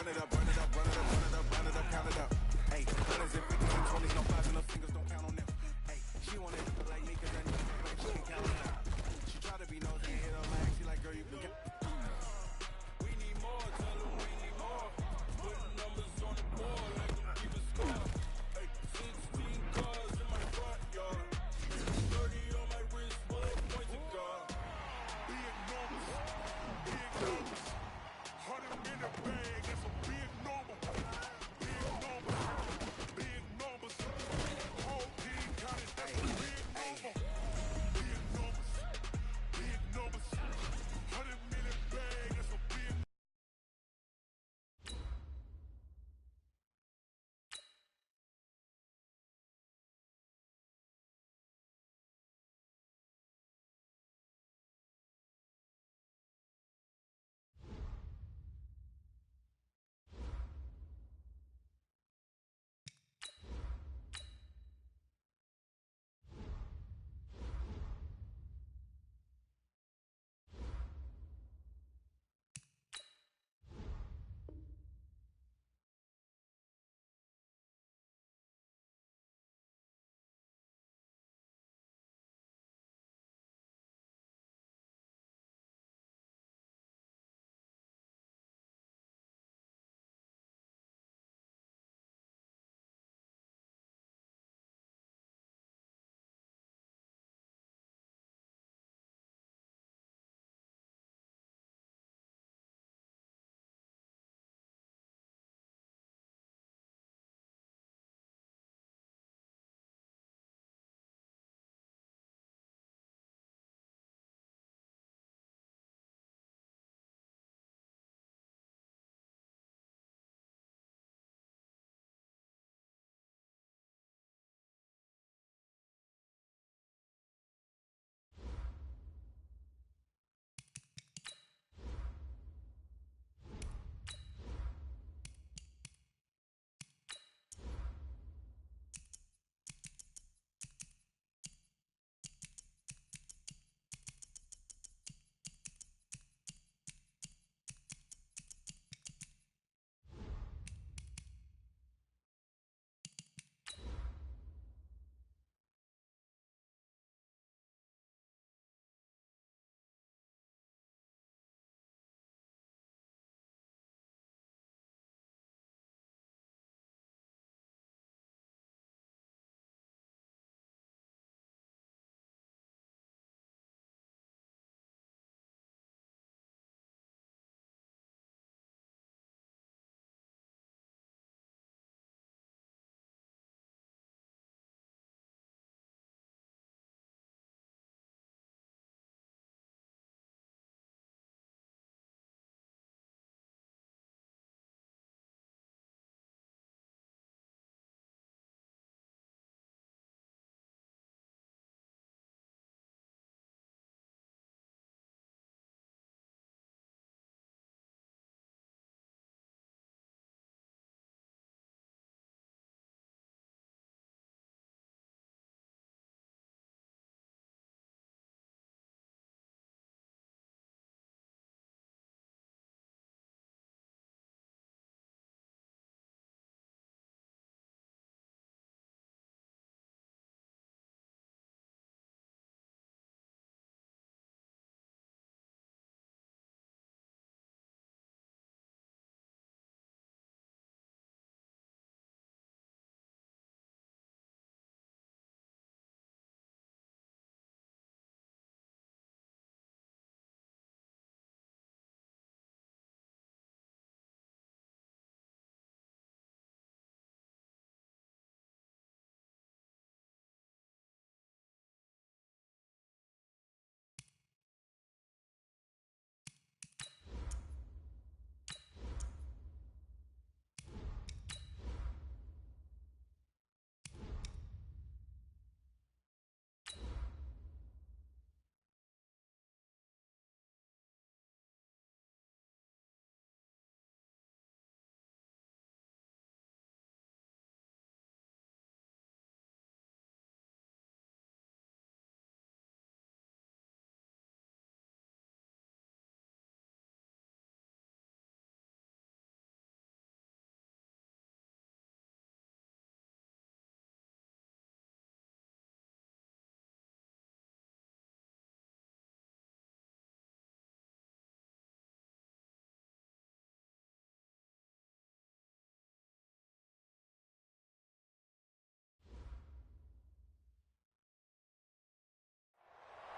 Run it up, run it up, run it up, run it up, run it up, count it up. Hey, hundreds and fifties and twenties, no fives and no fingers, don't count on them. Hey, she wanna look like me, cause I know like she can count on them. She try to be nosy and hit her line, she like, girl, you can count. We need more, tell them we need more. Putting numbers on the board like I'm keeping score. Hey, 16 cars in my front yard. 30 on my wrist, bullet points to God. Big numbers, big numbers. 100 in the bag, that's a big number. Big numbers, big numbers. Whole team counted, that's a big number.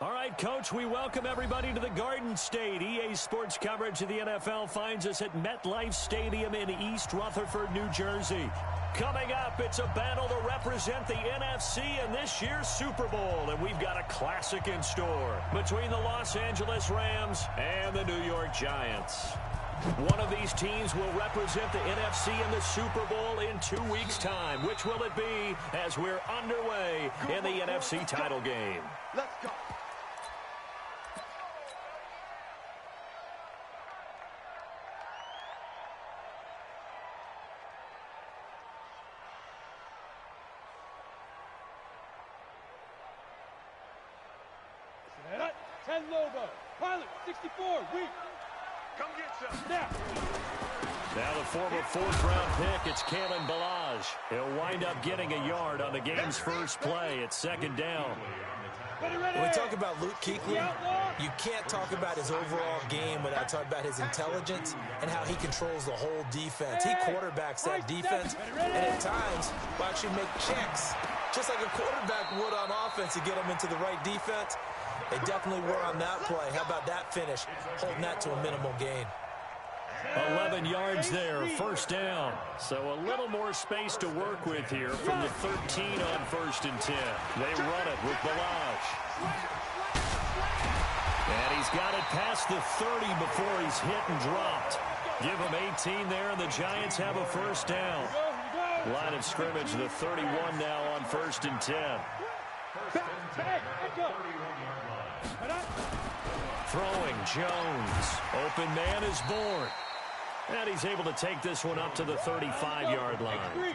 All right, Coach, we welcome everybody to the Garden State. EA Sports coverage of the NFL finds us at MetLife Stadium in East Rutherford, New Jersey. Coming up, it's a battle to represent the NFC in this year's Super Bowl, and we've got a classic in store between the Los Angeles Rams and the New York Giants. One of these teams will represent the NFC in the Super Bowl in 2 weeks' time. Which will it be as we're underway in the NFC title game? Let's go. Lobo, pilot 64, weak. Come get some. Now the former fourth-round pick, it's Kalen Ballage. He'll wind up getting a yard on the game's first play. It's second down. When we talk about Luke Kuechly, you can't talk about his overall game without talking about his intelligence and how he controls the whole defense. He quarterbacks that defense, and at times will actually make checks, just like a quarterback would on offense to get them into the right defense. They definitely were on that play. How about that finish? Holding that to a minimal gain. 11 yards there, first down. So a little more space to work with here from the 13 on 1st and 10. They run it with Ballage. And he's got it past the 30 before he's hit and dropped. Give him 18 there, and the Giants have a first down. Line of scrimmage, the 31 now on 1st and 10. Throwing, Jones. Open man is born. And he's able to take this one up to the 35-yard line.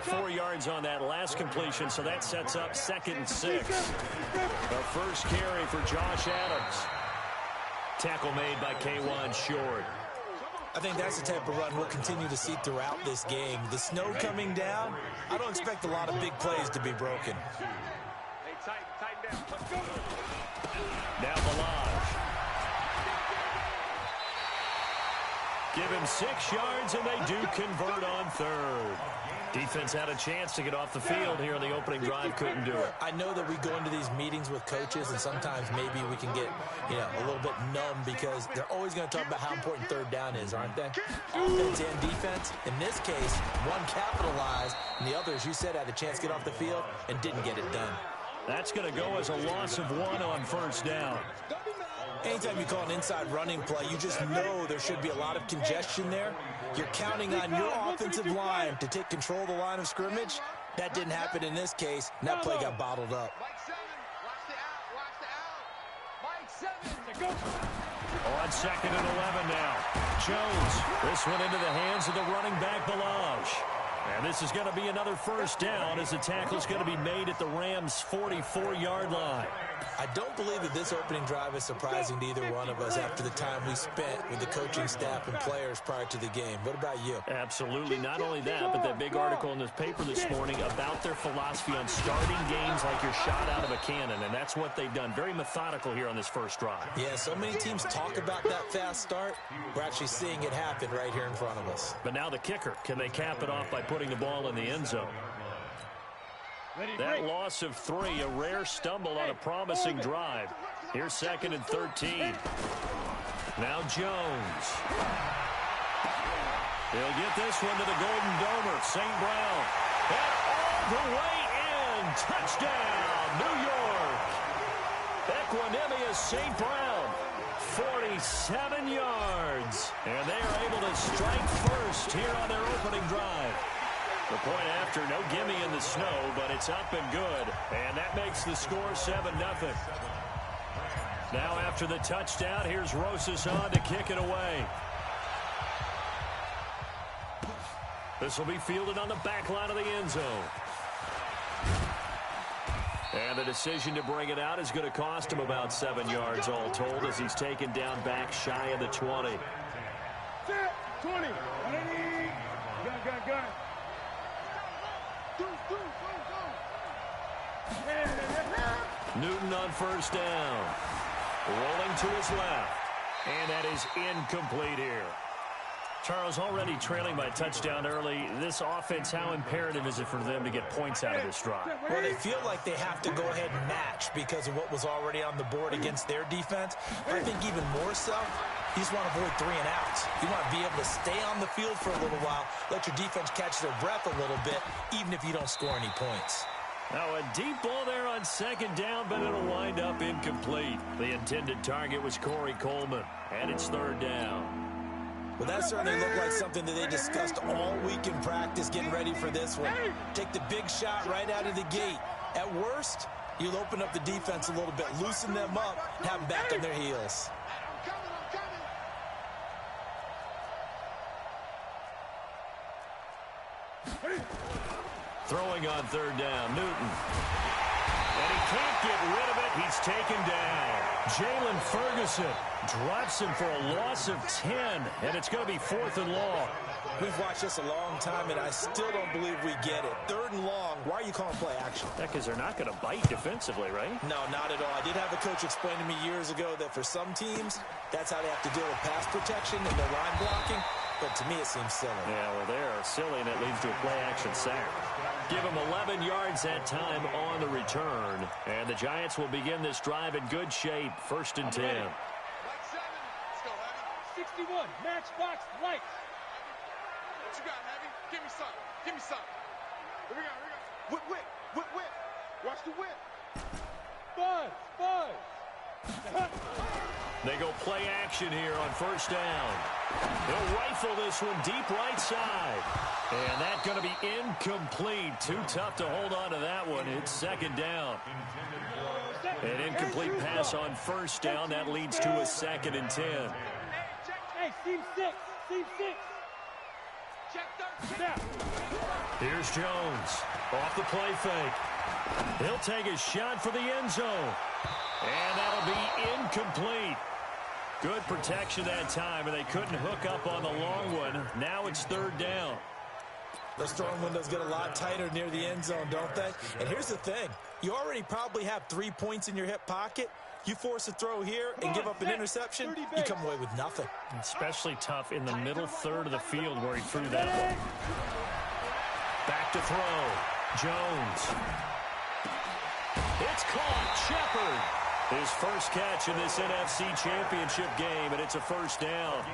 4 yards on that last completion, so that sets up 2nd and 6. The first carry for Josh Adams. Tackle made by K'Wan Short. I think that's the type of run we'll continue to see throughout this game. The snow coming down, I don't expect a lot of big plays to be broken. Hey, tighten down. Let's go. Now Ballage. Give him 6 yards, and they do convert on 3rd. Defense had a chance to get off the field here in the opening drive, couldn't do it. I know that we go into these meetings with coaches, and sometimes maybe we can get, a little bit numb because they're always going to talk about how important 3rd down is, aren't they? Offense and defense. In this case, one capitalized, and the other, as you said, had a chance to get off the field and didn't get it done. That's going to go as a loss of 1 on 1st down. Anytime you call an inside running play, you just know there should be a lot of congestion there. You're counting on your offensive line to take control of the line of scrimmage. That didn't happen in this case, and that play got bottled up. On 2nd and 11 now. Jones, this one into the hands of the running back, Ballage. And this is going to be another first down as the tackle's going to be made at the Rams' 44-yard line. I don't believe that this opening drive is surprising to either one of us after the time we spent with the coaching staff and players prior to the game. What about you? Absolutely. Not only that, but that big article in the paper this morning about their philosophy on starting games like you're shot out of a cannon, and that's what they've done. Very methodical here on this first drive. Yeah, so many teams talk about that fast start. We're actually seeing it happen right here in front of us. But now the kicker. Can they cap it off by putting the ball in the end zone? That loss of 3, a rare stumble on a promising drive. Here's 2nd and 13. Now Jones. He'll get this one to the Golden Domer, St. Brown. And all the way in. Touchdown, New York. Equanimous St. Brown. 47 yards. And they are able to strike first here on their opening drive. The point after, no gimme in the snow, but it's up and good. And that makes the score 7-0. Now after the touchdown, here's Rosas on to kick it away. This will be fielded on the back line of the end zone. And the decision to bring it out is going to cost him about 7 yards all told as he's taken down back shy of the 20. 20. Gun. Newton on first down. Rolling to his left. And that is incomplete here. Charles, already trailing by a touchdown early. This offense, how imperative is it for them to get points out of this drive? Well, they feel like they have to go ahead and match because of what was already on the board against their defense. I think even more so, you just want to avoid 3 and outs. You want to be able to stay on the field for a little while, let your defense catch their breath a little bit, even if you don't score any points. Now a deep ball there on second down, but it'll wind up incomplete. The intended target was Corey Coleman, and it's third down. Well, that certainly looked like something that they discussed all week in practice getting ready for this one. Take the big shot right out of the gate. At worst, you'll open up the defense a little bit, loosen them up, and have them back on their heels. Throwing on third down, Newton. And he can't get rid of it. He's taken down. Jalen Ferguson drops him for a loss of 10, and it's going to be 4th and long. We've watched this a long time, and I still don't believe we get it. 3rd and long. Why are you calling play action? Because they're not going to bite defensively, right? No, not at all. I did have a coach explain to me years ago that for some teams, that's how they have to deal with pass protection and their line blocking. But to me, it seems silly. Yeah, well, they're silly, and it leads to a play-action sack. Give them 11 yards that time on the return. And the Giants will begin this drive in good shape. 1st and 10. Light 7. Let's go, Heavy. 61. Matchbox lights. What you got, Heavy? Give me something. Give me something. Here we go. Here we go. Whip. Whip. Whip. Whip. Watch the whip. Buzz. Buzz. They go play action here on 1st down. They'll rifle this one deep right side. And that's going to be incomplete. Too tough to hold on to that one. It's 2nd down. An incomplete pass on 1st down. That leads to a 2nd and 10. Hey, seam 6. Seam 6. Check. Here's Jones. Off the play fake. He'll take a shot for the end zone. And that'll be incomplete. Good protection that time, and they couldn't hook up on the long one. Now it's 3rd down. Those throwing windows get a lot tighter near the end zone, don't they? And here's the thing. You already probably have 3 points in your hip pocket. You force a throw here and give up an interception, you come away with nothing. Especially tough in the middle third of the field where he threw that one. Back to throw. Jones. It's caught. Shepard. His first catch in this NFC Championship game, and it's a 1st down.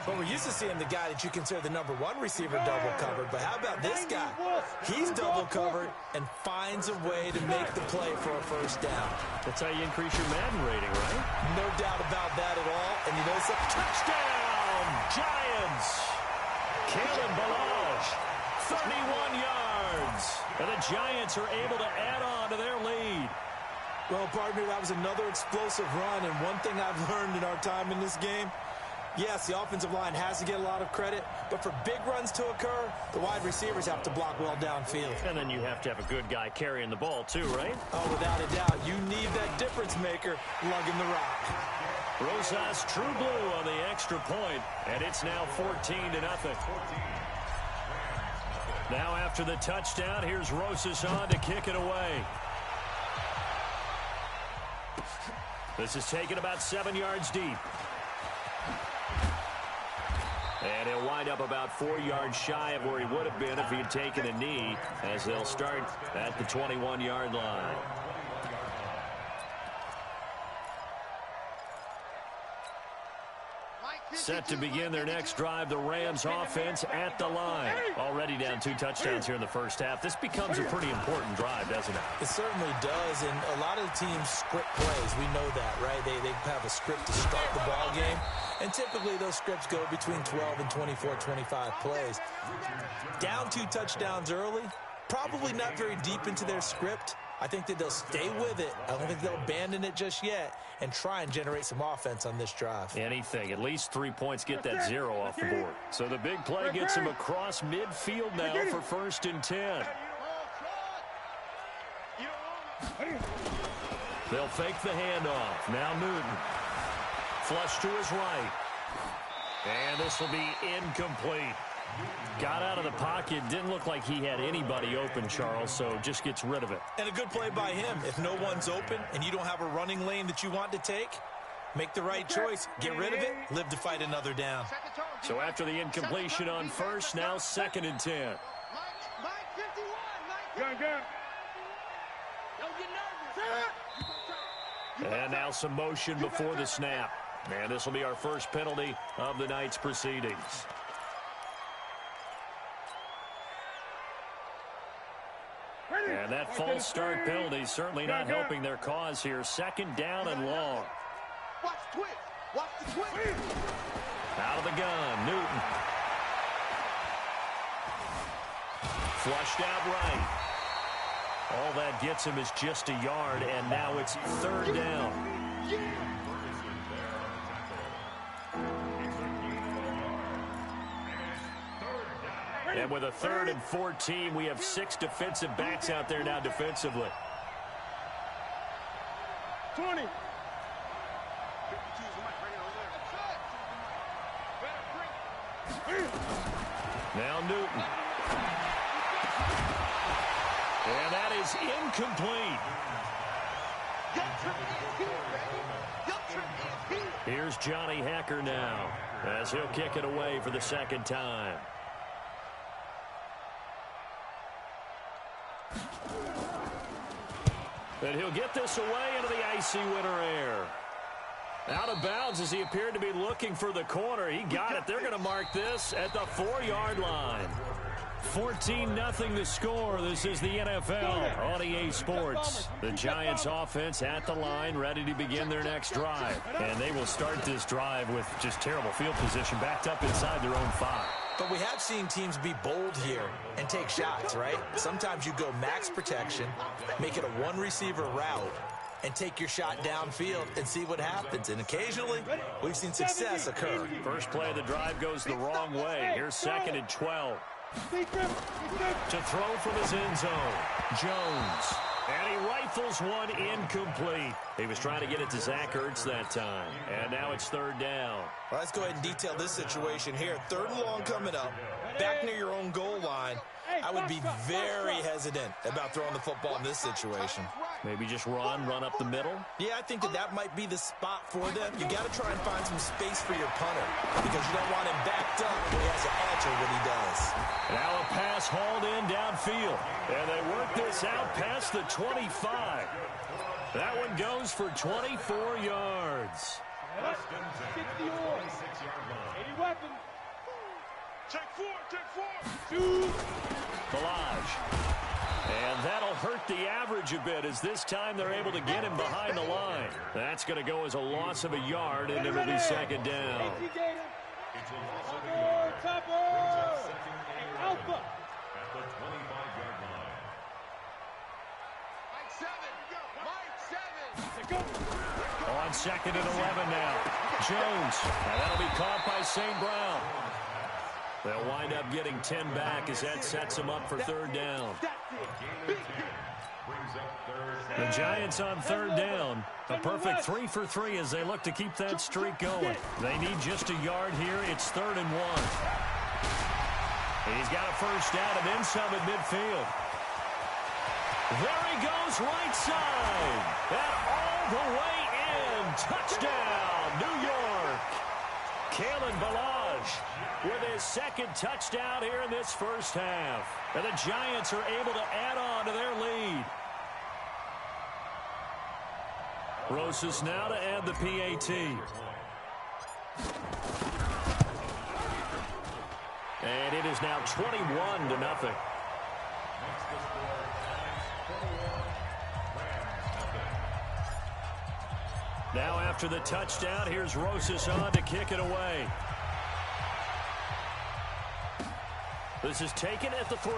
Well, we're used to seeing the guy that you consider the #1 receiver double covered, but how about this guy? He's double covered and finds a way to make the play for a 1st down. That's how you increase your Madden rating, right? No doubt about that at all. And you know something? Touchdown, Giants! Kalen Ballage, 31 yards. And the Giants are able to add on to their lead. Well, partner, that was another explosive run, and one thing I've learned in our time in this game, yes, the offensive line has to get a lot of credit, but for big runs to occur, the wide receivers have to block well downfield. And then you have to have a good guy carrying the ball too, right? Oh, without a doubt. You need that difference maker lugging the rock. Rosas true blue on the extra point, and it's now 14-0. Now after the touchdown, here's Rosas on to kick it away. This is taken about 7 yards deep. And he'll wind up about 4 yards shy of where he would have been if he had taken a knee, as they'll start at the 21-yard line. Set to begin their next drive, the Rams offense at the line. Already down 2 touchdowns here in the first half. This becomes a pretty important drive, doesn't it? It certainly does, and a lot of the teams script plays. We know that, right? They have a script to start the ball game, and typically those scripts go between 12 and 24, 25 plays. Down 2 touchdowns early, probably not very deep into their script. I think that they'll stay with it. I don't think they'll abandon it just yet and try and generate some offense on this drive. Anything. At least 3 points get that 0 off the board. So the big play gets him across midfield now for 1st and 10. They'll fake the handoff. Now Newton. Flush to his right. And this will be incomplete. Got out of the pocket. Didn't look like he had anybody open, Charles, so just gets rid of it. And a good play by him. If no one's open and you don't have a running lane that you want to take, Make the right choice. Get rid of it. Live to fight another down. So after the incompletion on first, now 2nd and 10. Mike 51. Gun. Don't get nervous. And now some motion before the snap. And this will be our first penalty of the night's proceedings. And that false start penalty certainly not helping their cause here. 2nd down and long. Watch twist. Watch the twist. Out of the gun, Newton. Flushed out right. All that gets him is just a yard, and now it's 3rd down. And with a 3rd and 14, we have 6 defensive backs out there now defensively. 20. Now Newton. And that is incomplete. Here's Johnny Hacker now as he'll kick it away for the 2nd time. And he'll get this away into the icy winter air. Out of bounds as he appeared to be looking for the corner. He got it. They're going to mark this at the 4-yard line. 14-0 the score. This is the NFL on EA Sports. The Giants offense at the line, ready to begin their next drive. And they will start this drive with just terrible field position, backed up inside their own 5. But we have seen teams be bold here and take shots, right? Sometimes you go max protection, make it a one-receiver route, and take your shot downfield and see what happens. And occasionally, we've seen success occur. First play of the drive goes the wrong way. Here's 2nd and 12. To throw from his end zone, Jones. And he rifles one incomplete. He was trying to get it to Zach Ertz that time. And now it's 3rd down. Well, let's go ahead and detail this situation here. 3rd and long coming up, back near your own goal line. I would be very hesitant about throwing the football in this situation. Maybe just run up the middle? Yeah, I think that might be the spot for them. You got to try and find some space for your punter because you don't want him backed up when he has to answer what he does. Now a pass hauled in downfield. And they work this out past the 25. That one goes for 24 yards. 60 yards. 80 weapons. Check 4. Balaj. And that'll hurt the average a bit as this time they're able to get him behind the line. That's going to go as a loss of a yard, and it'll be 2nd down. Alpha. On 2nd and 11 now. Jones. And that'll be caught by St. Brown. They'll wind up getting 10 back as that sets them up for 3rd down. The Giants on 3rd down. A perfect 3 for 3 as they look to keep that streak going. They need just a yard here. It's 3rd and 1. He's got a first down and then some at midfield. There he goes right side. And all the way in. Touchdown, New York. Kalen Balaj with his 2nd touchdown here in this first half. And the Giants are able to add on to their lead. Rosas now to add the PAT. And it is now 21-0. Now after the touchdown, here's Rosas on to kick it away. This is taken at the 3.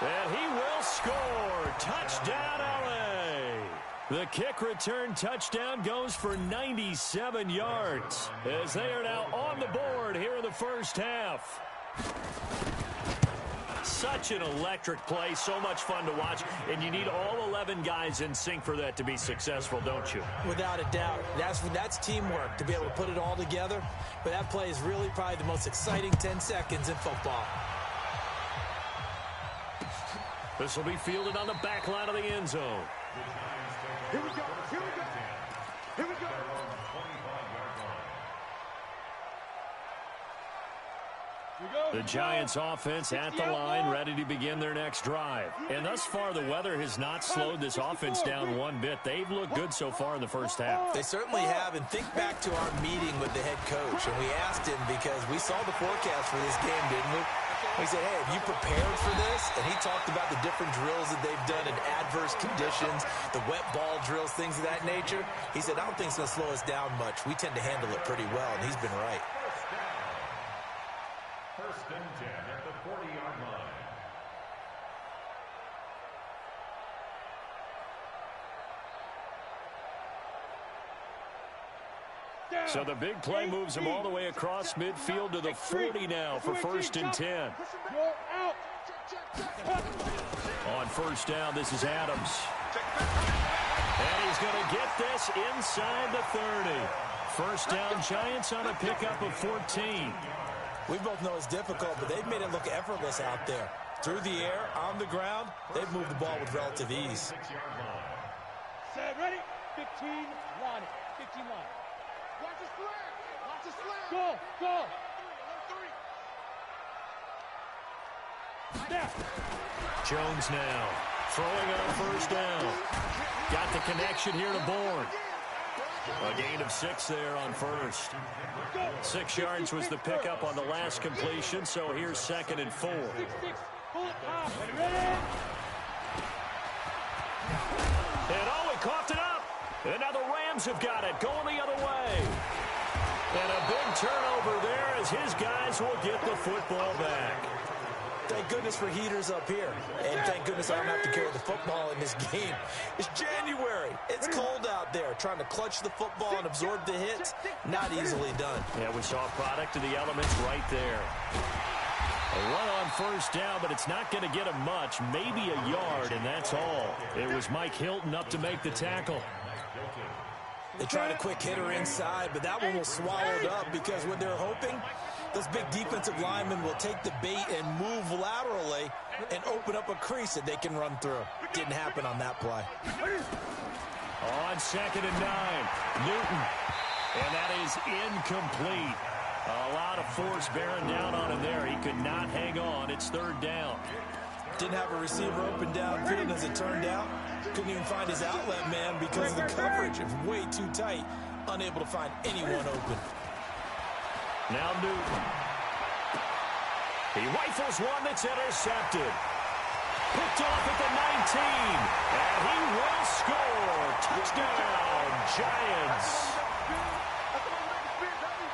And he will score. Touchdown, LA. The kick return touchdown goes for 97 yards as they are now on the board here in the first half. such an electric play, so much fun to watch, and you need all 11 guys in sync for that to be successful, don't you? Without a doubt. That's teamwork, to be able to put it all together. But that play is really probably the most exciting 10 seconds in football. This will be fielded on the back line of the end zone. Here we go. Here we go. Here we go. The Giants offense at the line, ready to begin their next drive. And thus far, the weather has not slowed this offense down one bit. They've looked good so far in the first half. They certainly have. And think back to our meeting with the head coach. And we asked him, because we saw the forecast for this game, didn't we? We said, hey, have you prepared for this? And he talked about the different drills that they've done in adverse conditions, the wet ball drills, things of that nature. He said, I don't think it's going to slow us down much. We tend to handle it pretty well, and he's been right. First and 10 at the 40-yard line. So the big play moves him all the way across midfield to the 40 now for first and 10. On first down, this is Adams. And he's going to get this inside the 30. First down, Giants on a pickup of 14. We both know it's difficult, but they've made it look effortless out there. Through the air, on the ground, they've moved the ball with relative ease. Set, ready? 15, line it. 15 line. Watch the slam. Watch the slam. Go, go. Snap. Jones now throwing on first down. Got the connection here to Bourne. A gain of 6 there on first. 6 yards was the pickup on the last completion, so here's second and 4. And he coughed it up. And now the Rams have got it, going the other way. And a big turnover there as his guys will get the football back. Thank goodness for heaters up here. And thank goodness I don't have to carry the football in this game. It's January. It's cold out there. Trying to clutch the football and absorb the hits, not easily done. Yeah, we saw a product of the elements right there. A run on first down, but it's not going to get him much. Maybe a yard, and that's all. It was Mike Hilton up to make the tackle. They tried a quick hitter inside, but that one was swallowed up because what they're hoping, those big defensive linemen will take the bait and move laterally and open up a crease that they can run through. Didn't happen on that play. On second and 9, Newton. And that is incomplete. A lot of force bearing down on him there. He could not hang on. It's third down. Didn't have a receiver open downfield as it turned out. Couldn't even find his outlet man because of the coverage. It was way too tight. Unable to find anyone open. Now Newton. He rifles one that's intercepted. Picked off at the 19. And he will score. Touchdown, Giants.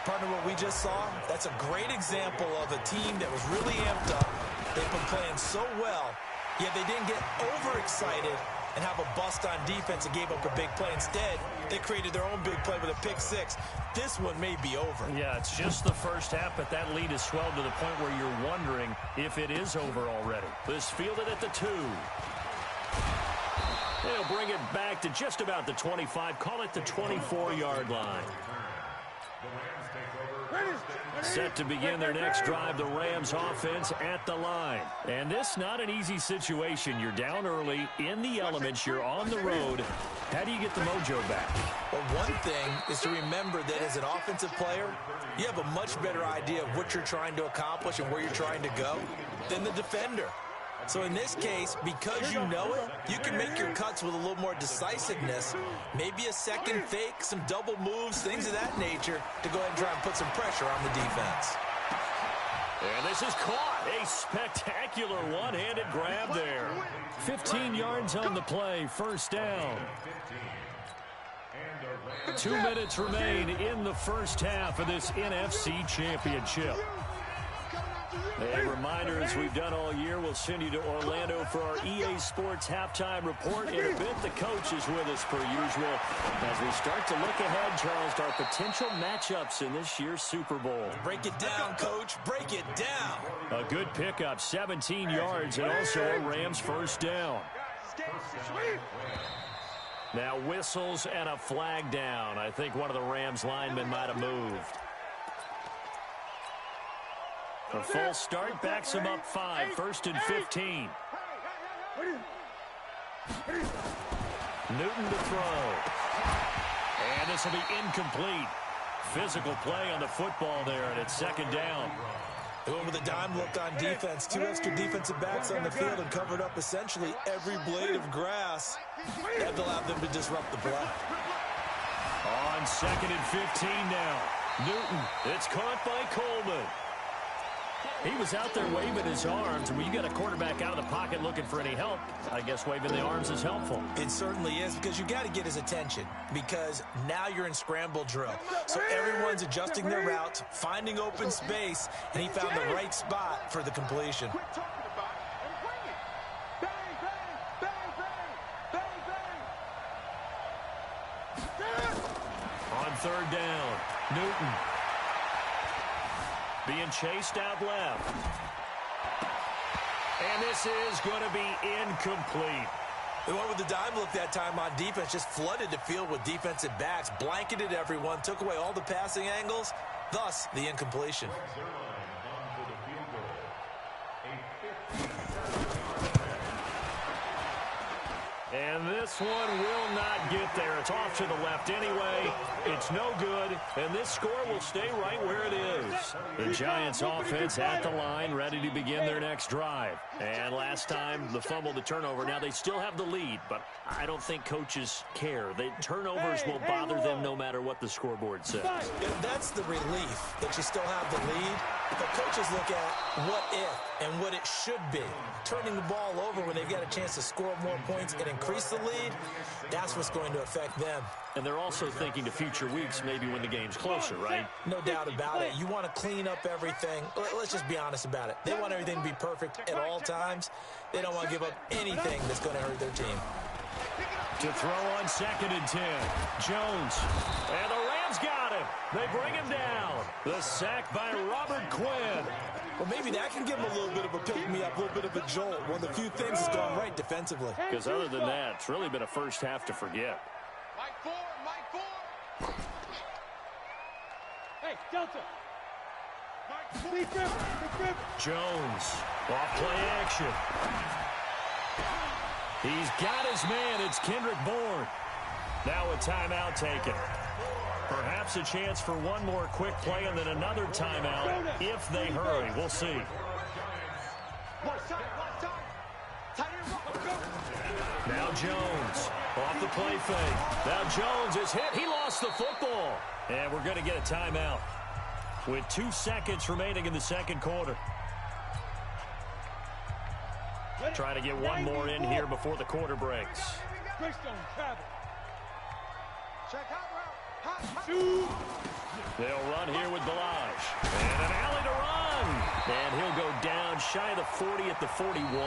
Partner, what we just saw, that's a great example of a team that was really amped up. They've been playing so well, yet they didn't get overexcited and have a bust on defense and gave up a big play. Instead, they created their own big play with a pick 6. This one may be over. Yeah, it's just the first half, but that lead has swelled to the point where you're wondering if it is over already. This fielded at the 2. They'll bring it back to just about the 25. Call it the 24-yard line. Set to begin their next drive, the Rams offense at the line. And this not an easy situation. You're down early, in the elements, you're on the road. How do you get the mojo back? Well, one thing is to remember that as an offensive player, you have a much better idea of what you're trying to accomplish and where you're trying to go than the defender. So in this case, because you know it, you can make your cuts with a little more decisiveness. Maybe a second fake, some double moves, things of that nature to go ahead and try and put some pressure on the defense. And this is caught. A spectacular one-handed grab there. 15 yards on the play, first down. 2 minutes remain in the first half of this NFC Championship. A reminder, as we've done all year, we'll send you to Orlando for our EA Sports halftime report. In a bit, the coach is with us per usual as we start to look ahead, Charles, to our potential matchups in this year's Super Bowl. Break it down, Coach. Break it down. A good pickup, 17 yards, and also a Rams first down. Now whistles and a flag down. I think one of the Rams linemen might have moved. A false start backs him up 5, 1st and 15. Newton to throw. And this will be incomplete. Physical play on the football there, and it's 2nd down. They went with a dime look on defense. 2 extra defensive backs on the field and covered up essentially every blade of grass. That allowed them to disrupt the play. On 2nd and 15 now. Newton, it's caught by Coleman. He was out there waving his arms, and when you got a quarterback out of the pocket looking for any help, I guess waving the arms is helpful. It certainly is, because you got to get his attention, because now you're in scramble drill. So everyone's adjusting their routes, finding open space, and he found the right spot for the completion. On 3rd down, Newton. Being chased out left. And this is going to be incomplete. The one with the dime look that time on defense just flooded the field with defensive backs, blanketed everyone, took away all the passing angles, thus the incompletion. And this one will not get there. It's off to the left anyway. It's no good, and this score will stay right where it is. The Giants offense at the line, ready to begin their next drive. And last time, the fumble, the turnover. Now they still have the lead, but I don't think coaches care. The turnovers will bother them no matter what the scoreboard says. And that's the relief, that you still have the lead. But coaches look at what if and what it should be. Turning the ball over when they've got a chance to score more points and increase the lead, that's what's going to affect them. And they're also thinking to future weeks, maybe when the game's closer, right? No doubt about it. You want to clean up everything. Let's just be honest about it. They want everything to be perfect at all times. They don't want to give up anything that's going to hurt their team. To throw on 2nd and 10. Jones. And the Rams got him. They bring him down. The sack by Robert Quinn. Well, maybe that can give him a little bit of a pick-me-up, a little bit of a jolt. One of the few things that's gone right defensively. Because other than that, it's really been a first half to forget. Mike 4. Hey, Delta. Jones. Off play action. He's got his man. It's Kendrick Bourne. Now a timeout taken. Perhaps a chance for one more quick play and then another timeout if they hurry. We'll see. Now Jones off the play fake. Now Jones is hit. He lost the football. And we're going to get a timeout with 2 seconds remaining in the 2nd quarter. Try to get one more in here before the quarter breaks. They'll run here with Balaj. And an alley to run. And he'll go down shy of the 40 at the 41.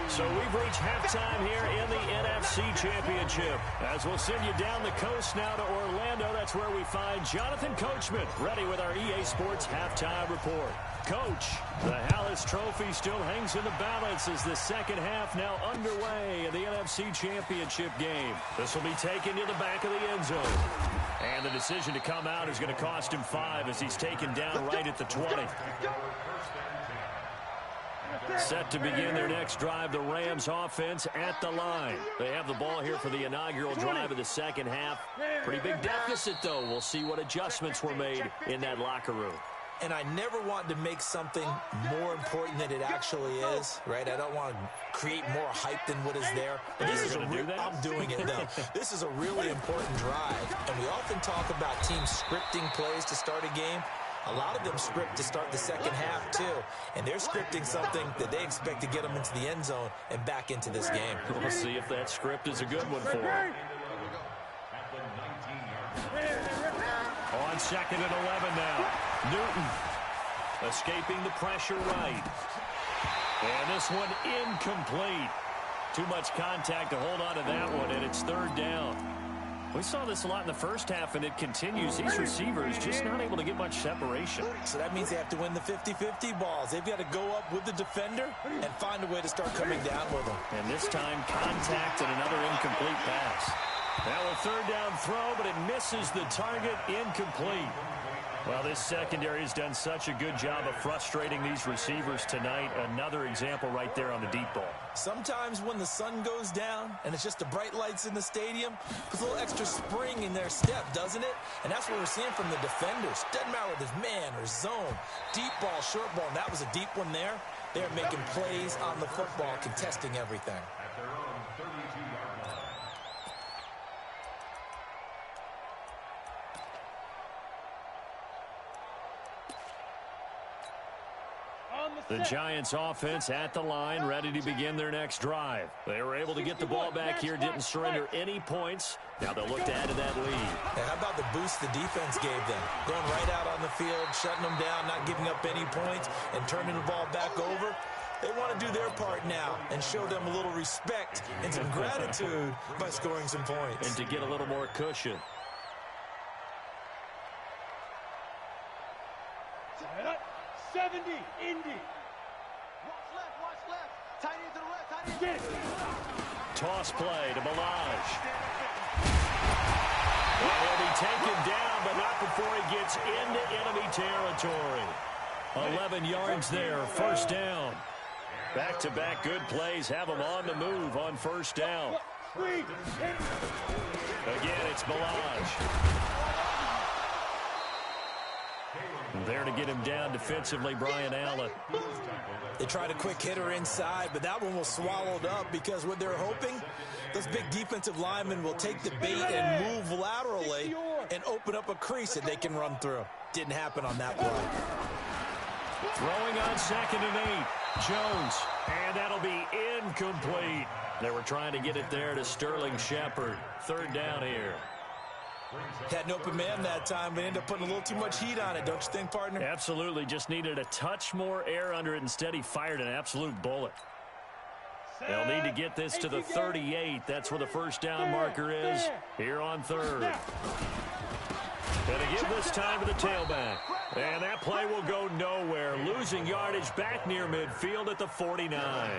So we've reached halftime here in the NFC Championship. As we'll send you down the coast now to Orlando, that's where we find Jonathan Coachman, ready with our EA Sports halftime report. Coach, the Hallis Trophy still hangs in the balance as the 2nd half now underway in the NFC Championship game. This will be taken to the back of the end zone. And the decision to come out is going to cost him 5 as he's taken down right at the 20. Set to begin their next drive, the Rams offense at the line. They have the ball here for the inaugural drive of the 2nd half. Pretty big deficit, though. We'll see what adjustments were made in that locker room. And I never want to make something more important than it actually is, right? I don't want to create more hype than what is there. But this is I'm doing it, though. This is a really important drive. And we often talk about teams scripting plays to start a game. A lot of them script to start the 2nd half, too. And they're scripting something that they expect to get them into the end zone and back into this game. We'll see if that script is a good one for them. On 2nd and 11 now. Newton. Escaping the pressure right. And this one incomplete. Too much contact to hold on to that one, and it's third down. We saw this a lot in the first half, and it continues. These receivers just not able to get much separation. So that means they have to win the 50-50 balls. They've got to go up with the defender and find a way to start coming down with them. And this time, contact and another incomplete pass. Now a third down throw, but it misses the target, incomplete. Well, this secondary has done such a good job of frustrating these receivers tonight. Another example right there on the deep ball. Sometimes when the sun goes down and it's just the bright lights in the stadium, there's a little extra spring in their step, doesn't it? And that's what we're seeing from the defenders. Doesn't matter whether it's man or zone, deep ball, short ball, and that was a deep one there. They're making plays on the football, contesting everything. At their own 32-yard line. The Giants offense at the line, ready to begin their next drive. They were able to get the ball back here, didn't surrender any points. Now they'll look to add to that lead. Hey, how about the boost the defense gave them? Going right out on the field, shutting them down, not giving up any points, and turning the ball back over. They want to do their part now and show them a little respect and some gratitude by scoring some points. And to get a little more cushion. Set up. 70, Indy. Watch left. Tight end to the left, tight end. Get it. Toss play to Balaj. Well, he'll be taken down, but not before he gets into enemy territory. 11 yards there, first down. Back-to-back good plays have him on the move on first down. Again, it's Balaj. There to get him down defensively, Brian Allen. They tried a quick hitter inside, but that one was swallowed up because what they're hoping, those big defensive linemen will take the bait and move laterally and open up a crease that they can run through. Didn't happen on that play. Throwing on 2nd and 8. Jones. And that'll be incomplete. They were trying to get it there to Sterling Shepard. Third down here. Had an open man that time, but ended up putting a little too much heat on it, don't you think, partner? Absolutely. Just needed a touch more air under it. Instead, he fired an absolute bullet. They'll need to get this to the 38. That's where the first down marker is here on third. Gonna give this time to the tailback. And that play will go nowhere. Losing yardage back near midfield at the 49.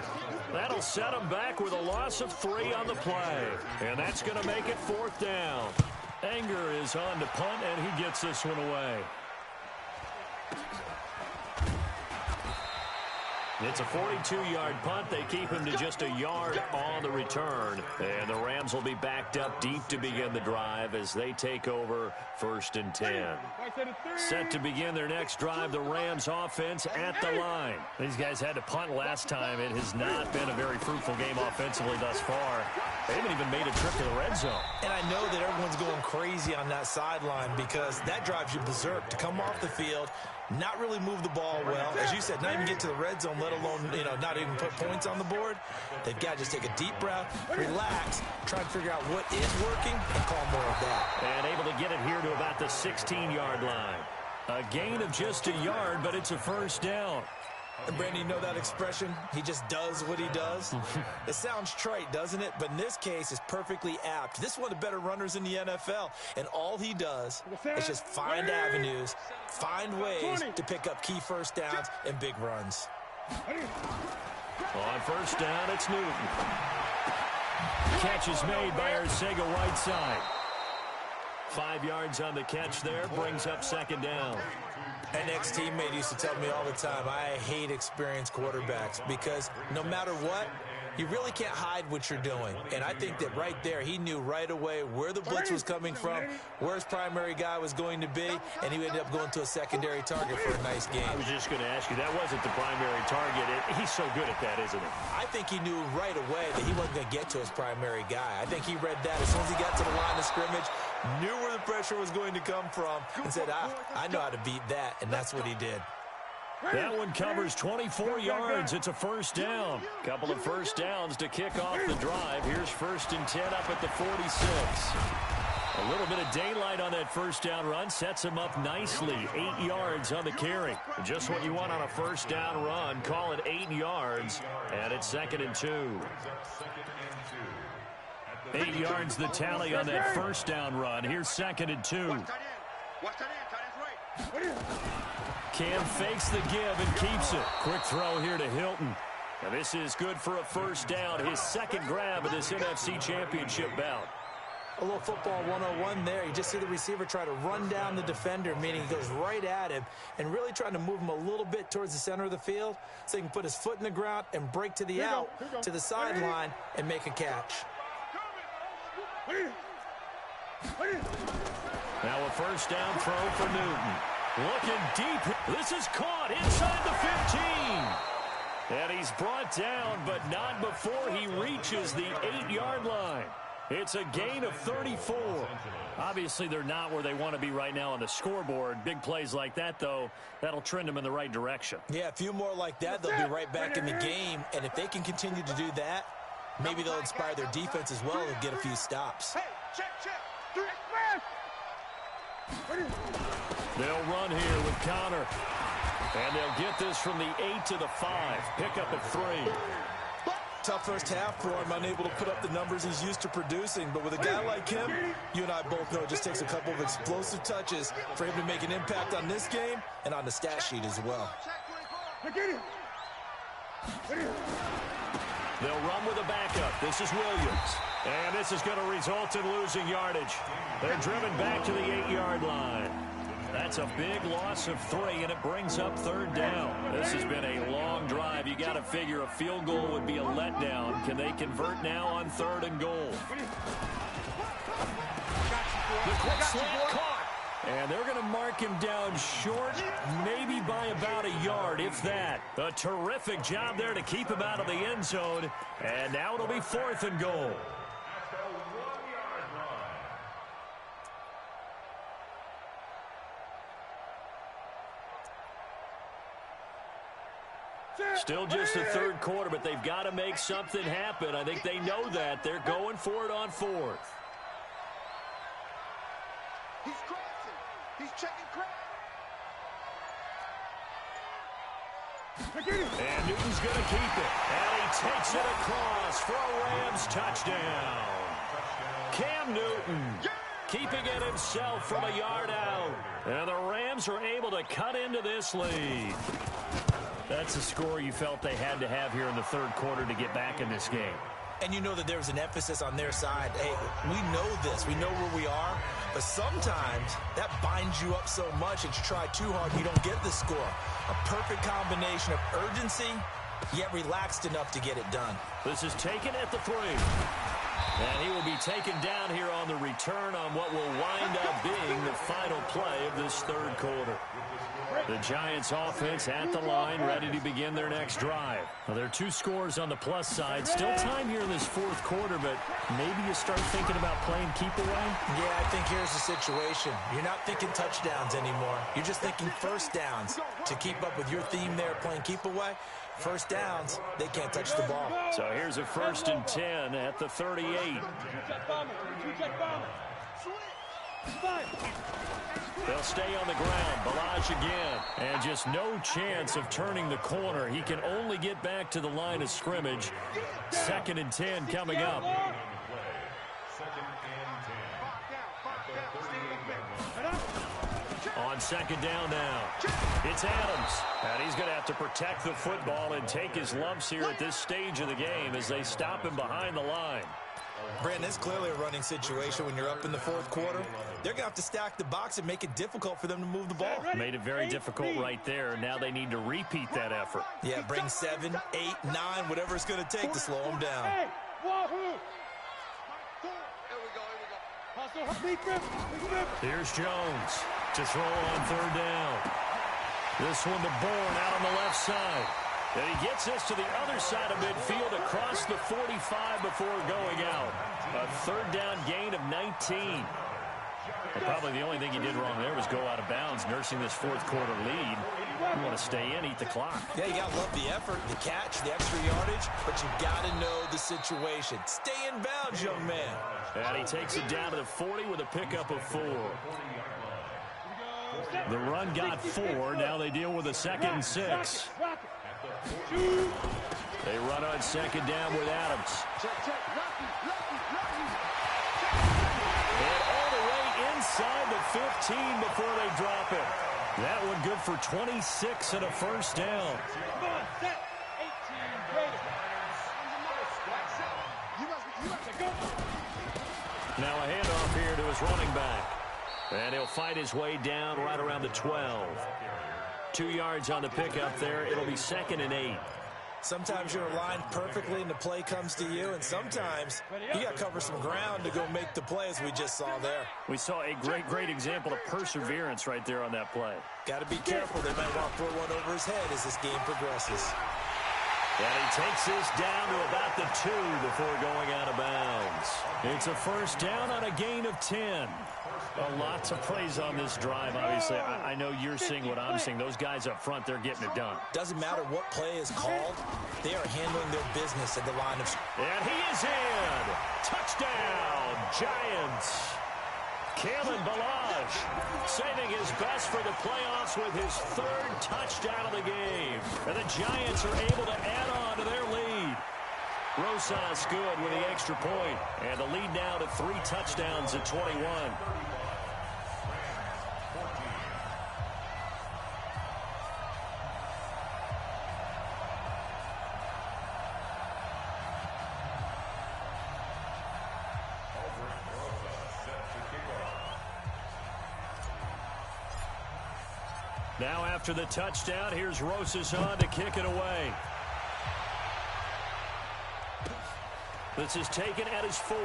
That'll set him back with a loss of 3 on the play. And that's going to make it 4th down. Anger is on to punt, and he gets this one away. It's a 42-yard punt. They keep him to just a yard on the return. And the Rams will be backed up deep to begin the drive as they take over 1st and 10. Set to begin their next drive, the Rams offense at the line. These guys had to punt last time. It has not been a very fruitful game offensively thus far. They haven't even made a trip to the red zone. And I know that everyone's going crazy on that sideline because that drives you berserk to come off the field, not really move the ball well. As you said, not even get to the red zone, let alone, not even put points on the board. They've got to just take a deep breath, relax, try and figure out what is working, and call more of that. And able to get it here to about the 16-yard line. A gain of just a yard, but it's a first down. And Brandon, you know that expression? He just does what he does. It sounds trite, doesn't it? But in this case, it's perfectly apt. This is one of the better runners in the NFL. And all he does is just find avenues, find ways to pick up key first downs and big runs. On first down, it's Newton. Catch is made by Arcega right side. 5 yards on the catch there, brings up 2nd down. An ex-teammate used to tell me all the time, I hate experienced quarterbacks because no matter what, you really can't hide what you're doing. And I think that right there, he knew right away where the blitz was coming from, where his primary guy was going to be, and he ended up going to a secondary target for a nice game. I was just going to ask you, that wasn't the primary target. He's so good at that, isn't he? I think he knew right away that he wasn't going to get to his primary guy. I think he read that as soon as he got to the line of scrimmage, knew where the pressure was going to come from, and said, I know how to beat that, and that's what he did. That one covers 24 yards. It's a first down. Couple of first downs to kick off the drive. Here's 1st and 10 up at the 46. A little bit of daylight on that first down run sets him up nicely. 8 yards on the carry. Just what you want on a first down run. Call it 8 yards, and it's 2nd and 2. 8 yards the tally on that first down run. Here's 2nd and 2. Cam fakes the give and keeps it. Quick throw here to Hilton. Now this is good for a first down. His second grab of this NFC Championship bout. A little football 101 there. You just see the receiver try to run down the defender, meaning he goes right at him and really trying to move him a little bit towards the center of the field so he can put his foot in the ground and break to the out, to the sideline, and make a catch. Now a first down throw for Newton. Looking deep. This is caught inside the 15. And he's brought down, but not before he reaches the 8-yard line. It's a gain of 34. Obviously, they're not where they want to be right now on the scoreboard. Big plays like that, though, that'll trend them in the right direction. Yeah, a few more like that, they'll be right back in the game. And if they can continue to do that, maybe they'll inspire their defense as well and get a few stops. Hey, check. They'll run here with Connor. And they'll get this from the 8 to the 5. Pickup of 3. Tough first half for him, unable to put up the numbers he's used to producing. But with a guy like him, you and I both know it just takes a couple of explosive touches for him to make an impact on this game and on the stat sheet as well. They'll run with a backup. This is Williams. And this is going to result in losing yardage. They're driven back to the 8-yard line. That's a big loss of 3, and it brings up 3rd down. This has been a long drive. You got to figure a field goal would be a letdown. Can they convert now on 3rd and goal? The quick slant caught. And they're going to mark him down short, maybe by about a yard, if that. A terrific job there to keep him out of the end zone. And now it'll be 4th and goal. Still just the 3rd quarter, but they've got to make something happen. I think they know that. They're going for it on 4th. He's crossing. He's checking crack. And Newton's going to keep it. And he takes it across for a Rams touchdown. Cam Newton keeping it himself from a yard out. And the Rams are able to cut into this lead. That's a score you felt they had to have here in the 3rd quarter to get back in this game. And you know that there was an emphasis on their side. Hey, we know this. We know where we are. But sometimes that binds you up so much that you try too hard, you don't get the score. A perfect combination of urgency, yet relaxed enough to get it done. This is taken at the 3. And he will be taken down here on the return on what will wind up being the final play of this 3rd quarter. The Giants offense at the line, ready to begin their next drive. Well, there are 2 scores on the plus side. Still time here in this 4th quarter, but maybe you start thinking about playing keep away? Yeah, I think here's the situation. You're not thinking touchdowns anymore. You're just thinking first downs. To keep up with your theme there, playing keep away, first downs, they can't touch the ball. So here's a 1st and 10 at the 38. They'll stay on the ground. Balaj again. And just no chance of turning the corner. He can only get back to the line of scrimmage. 2nd and 10 coming up. On 2nd down now. It's Adams. And he's going to have to protect the football and take his lumps here at this stage of the game as they stop him behind the line. Brandon, it's clearly a running situation when you're up in the 4th quarter. They're going to have to stack the box and make it difficult for them to move the ball. Made it very difficult right there. Now they need to repeat that effort. Yeah, bring 7, 8, 9, whatever it's going to take to slow them down. Here's Jones to throw on 3rd down. This one to Bourne out on the left side. And he gets this to the other side of midfield across the 45 before going out. A 3rd down gain of 19. Well, probably the only thing he did wrong there was go out of bounds, nursing this fourth quarter lead. You want to stay in, eat the clock. Yeah, you got to love the effort, the catch, the extra yardage, but you got to know the situation. Stay in bounds, young man. And he takes it down to the 40 with a pickup of 4. The run got 4. Now they deal with a 2nd and 6. They run on 2nd down with Adams. And all the way inside the 15 before they drop it. That one good for 26 and a first down. Now a handoff here to his running back. And he'll fight his way down right around the 12. 2 yards on the pickup there. It'll be 2nd and 8. Sometimes you're aligned perfectly and the play comes to you, and sometimes you got to cover some ground to go make the play, as we just saw there. We saw a great example of perseverance right there on that play. Got to be careful. They might want to throw one over his head as this game progresses. And he takes this down to about the 2 before going out of bounds. It's a first down on a gain of 10. Lots of plays on this drive, obviously. I know you're seeing what I'm seeing. Those guys up front, they're getting it done. Doesn't matter what play is called. They are handling their business at the line of... And he is in. Touchdown, Giants. Kalen Ballage saving his best for the playoffs with his 3rd touchdown of the game. And the Giants are able to add on to their lead. Rosas good with the extra point. And the lead now to 3 touchdowns at 21. Now after the touchdown, here's Rosas on to kick it away. This is taken at his 4.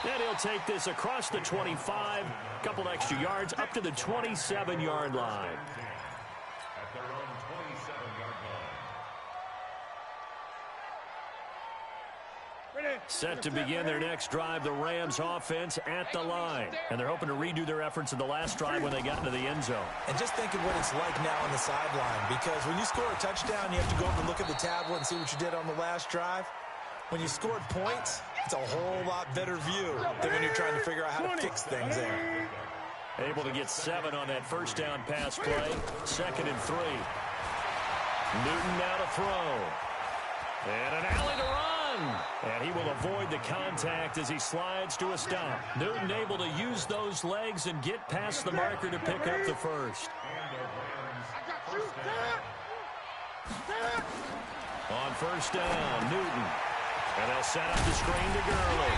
And he'll take this across the 25, couple extra yards, up to the 27-yard line. At their own 27-yard line. Set to begin their next drive, the Rams offense at the line. And they're hoping to redo their efforts in the last drive when they got into the end zone. And just think of what it's like now on the sideline, because when you score a touchdown, you have to go up and look at the tablet and see what you did on the last drive. When you scored points, it's a whole lot better view than when you're trying to figure out how to fix things there. Able to get 7 on that first down pass play. 2nd and 3. Newton now to throw. And an alley to run. And he will avoid the contact as he slides to a stop. Newton able to use those legs and get past the marker to pick up the first. On first down, Newton. And they'll set up the screen to Gurley.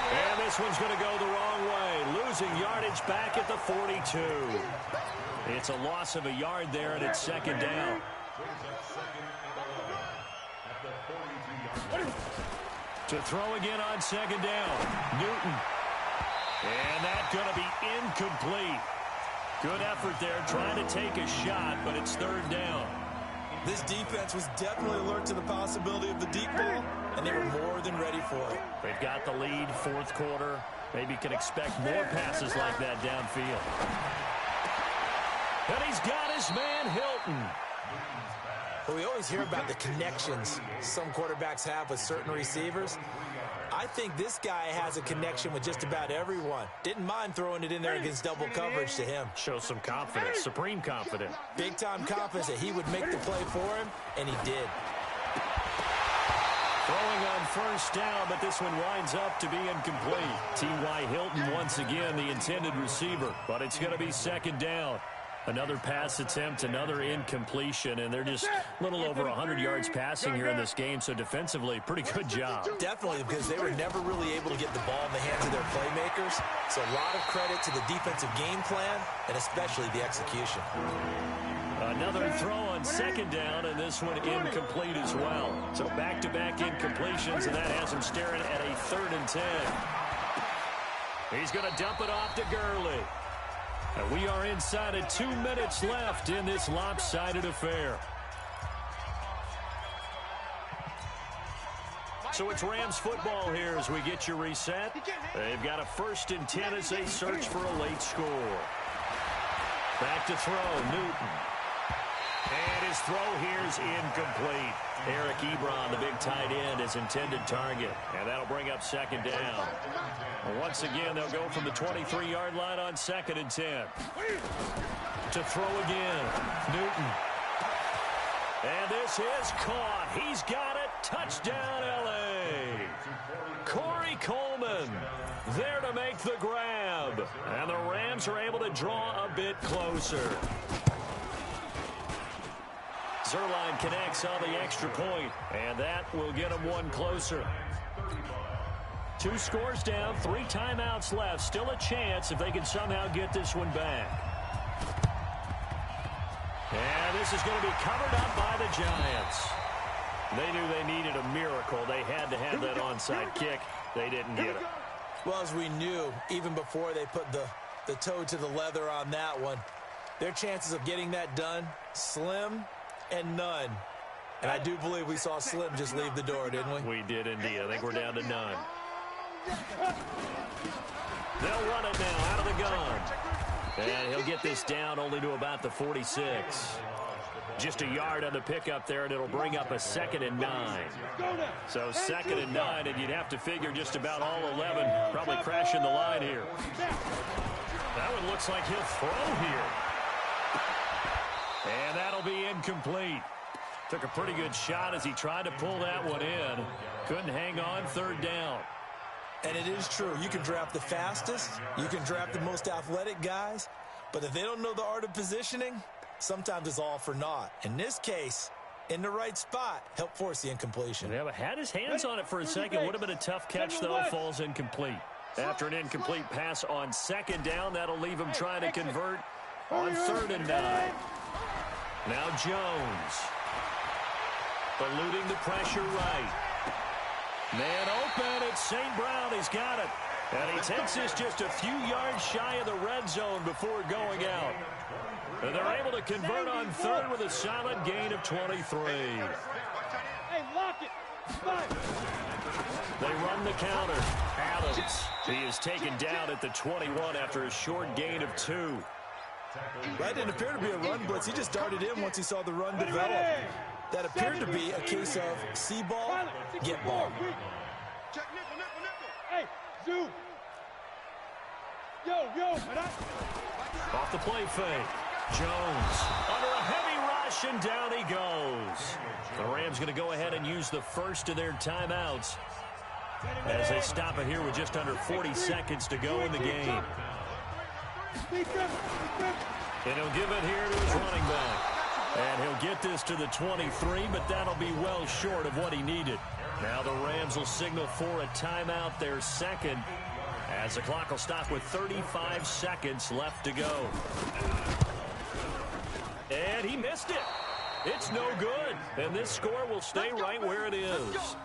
And this one's going to go the wrong way. Losing yardage back at the 42. It's a loss of a yard there, and it's 2nd down. To throw again on 2nd down. Newton. And that's going to be incomplete. Good effort there, trying to take a shot, but it's 3rd down. This defense was definitely alert to the possibility of the deep ball, and they were more than ready for it. They've got the lead, 4th quarter. Maybe can expect more passes like that downfield. And he's got his man, Hilton. Well, we always hear about the connections some quarterbacks have with certain receivers. I think this guy has a connection with just about everyone. Didn't mind throwing it in there against double coverage to him. Shows some confidence, supreme confidence. Big-time confidence that he would make the play for him, and he did. Throwing on first down, but this one winds up to be incomplete. T.Y. Hilton once again the intended receiver, but it's going to be 2nd down. Another pass attempt, another incompletion, and they're just a little over 100 yards passing here in this game, so defensively, pretty good job. Definitely, because they were never really able to get the ball in the hands of their playmakers, so a lot of credit to the defensive game plan, and especially the execution. Another throw on 2nd down, and this one incomplete as well. So back-to-back incompletions, and that has him staring at a 3rd and 10. He's going to dump it off to Gurley. And we are inside of 2 minutes left in this lopsided affair. So it's Rams football here as we get you reset. They've got a 1st and 10 as they search for a late score. Back to throw, Newton. And his throw here is incomplete. Eric Ebron, the big tight end, his intended target. And that'll bring up 2nd down. Once again, they'll go from the 23-yard line on 2nd and 10. To throw again, Newton. And this is caught. He's got it. Touchdown, L.A. Corey Coleman there to make the grab. And the Rams are able to draw a bit closer. Zerline connects on the extra point, and that will get them one closer. 2 scores down, 3 timeouts left. Still a chance if they can somehow get this one back. And this is going to be covered up by the Giants. They knew they needed a miracle. They had to have that onside kick. They didn't get it. Well, as we knew, even before they put the toe to the leather on that one, their chances of getting that done, slim and none. And I do believe we saw Slim just leave the door, didn't we? We did indeed. I think we're down to none. They'll run it now out of the gun. And he'll get this down only to about the 46. Just a yard on the pickup there, and it'll bring up a 2nd and 9. So 2nd and 9, and you'd have to figure just about all 11 probably crashing the line here. That one looks like he'll throw here. And that'll be incomplete. Took a pretty good shot as he tried to pull that one in. Couldn't hang on, 3rd down. And it is true. You can draft the fastest. You can draft the most athletic guys. But if they don't know the art of positioning, sometimes it's all for naught. In this case, in the right spot, help force the incompletion. Yeah, but had his hands on it for a second. Would have been a tough catch, though. Falls incomplete. After an incomplete pass on 2nd down, that'll leave him trying to convert on 3rd and 9. Now Jones. Eluding the pressure right. Man open, it's St. Brown. He's got it. And he takes this just a few yards shy of the red zone before going out. And they're able to convert on 3rd with a solid gain of 23. Hey, lock it. They run the counter. Adams. He is taken down at the 21 after a short gain of 2. That didn't appear to be a run blitz. He just darted in once he saw the run develop. That appeared to be a case of see ball, get ball. Hey, zoom. Yo. Off the play fake. Jones under a heavy rush, and down he goes. The Rams going to go ahead and use the first of their timeouts as they stop it here with just under 40 seconds to go in the game. And he'll give it here to his running back. And he'll get this to the 23, but that'll be well short of what he needed. Now the Rams will signal for a timeout, their 2nd, as the clock will stop with 35 seconds left to go. And he missed it. It's no good. And this score will stay right where it is.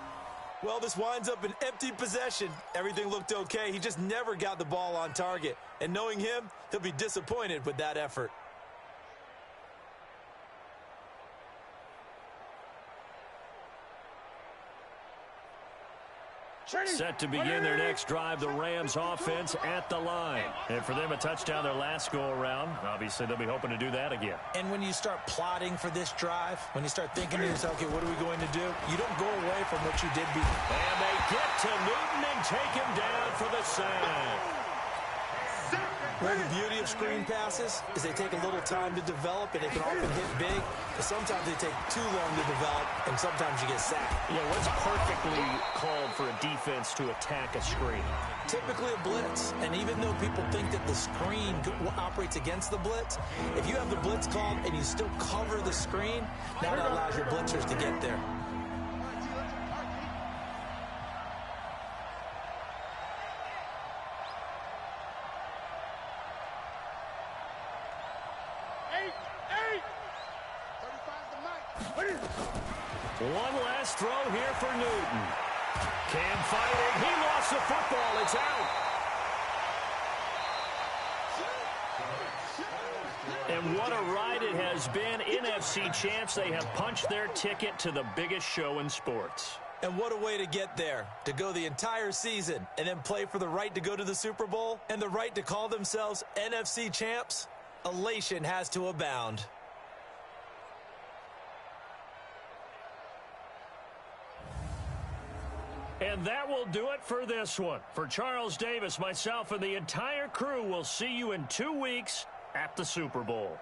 Well, this winds up an empty possession. Everything looked okay. He just never got the ball on target. And knowing him, he'll be disappointed with that effort. Set to begin their next drive, the Rams offense at the line. And for them, a touchdown their last go-around. Obviously, they'll be hoping to do that again. And when you start plotting for this drive, when you start thinking to yourself, okay, what are we going to do? You don't go away from what you did before. And they get to Newton and take him down for the sack. Well, the beauty of screen passes is they take a little time to develop, and they can often hit big. But sometimes they take too long to develop, and sometimes you get sacked. Yeah, what's perfectly called for a defense to attack a screen? Typically a blitz. And even though people think that the screen operates against the blitz, if you have the blitz called and you still cover the screen, now that allows your blitzers to get there. One last throw here for Newton. Cam fighting. He lost the football. It's out. And what a ride it has been. NFC champs, they have punched their ticket to the biggest show in sports. And what a way to get there, to go the entire season and then play for the right to go to the Super Bowl and the right to call themselves NFC champs. Elation has to abound. And that will do it for this one. For Charles Davis, myself, and the entire crew, will see you in 2 weeks at the Super Bowl.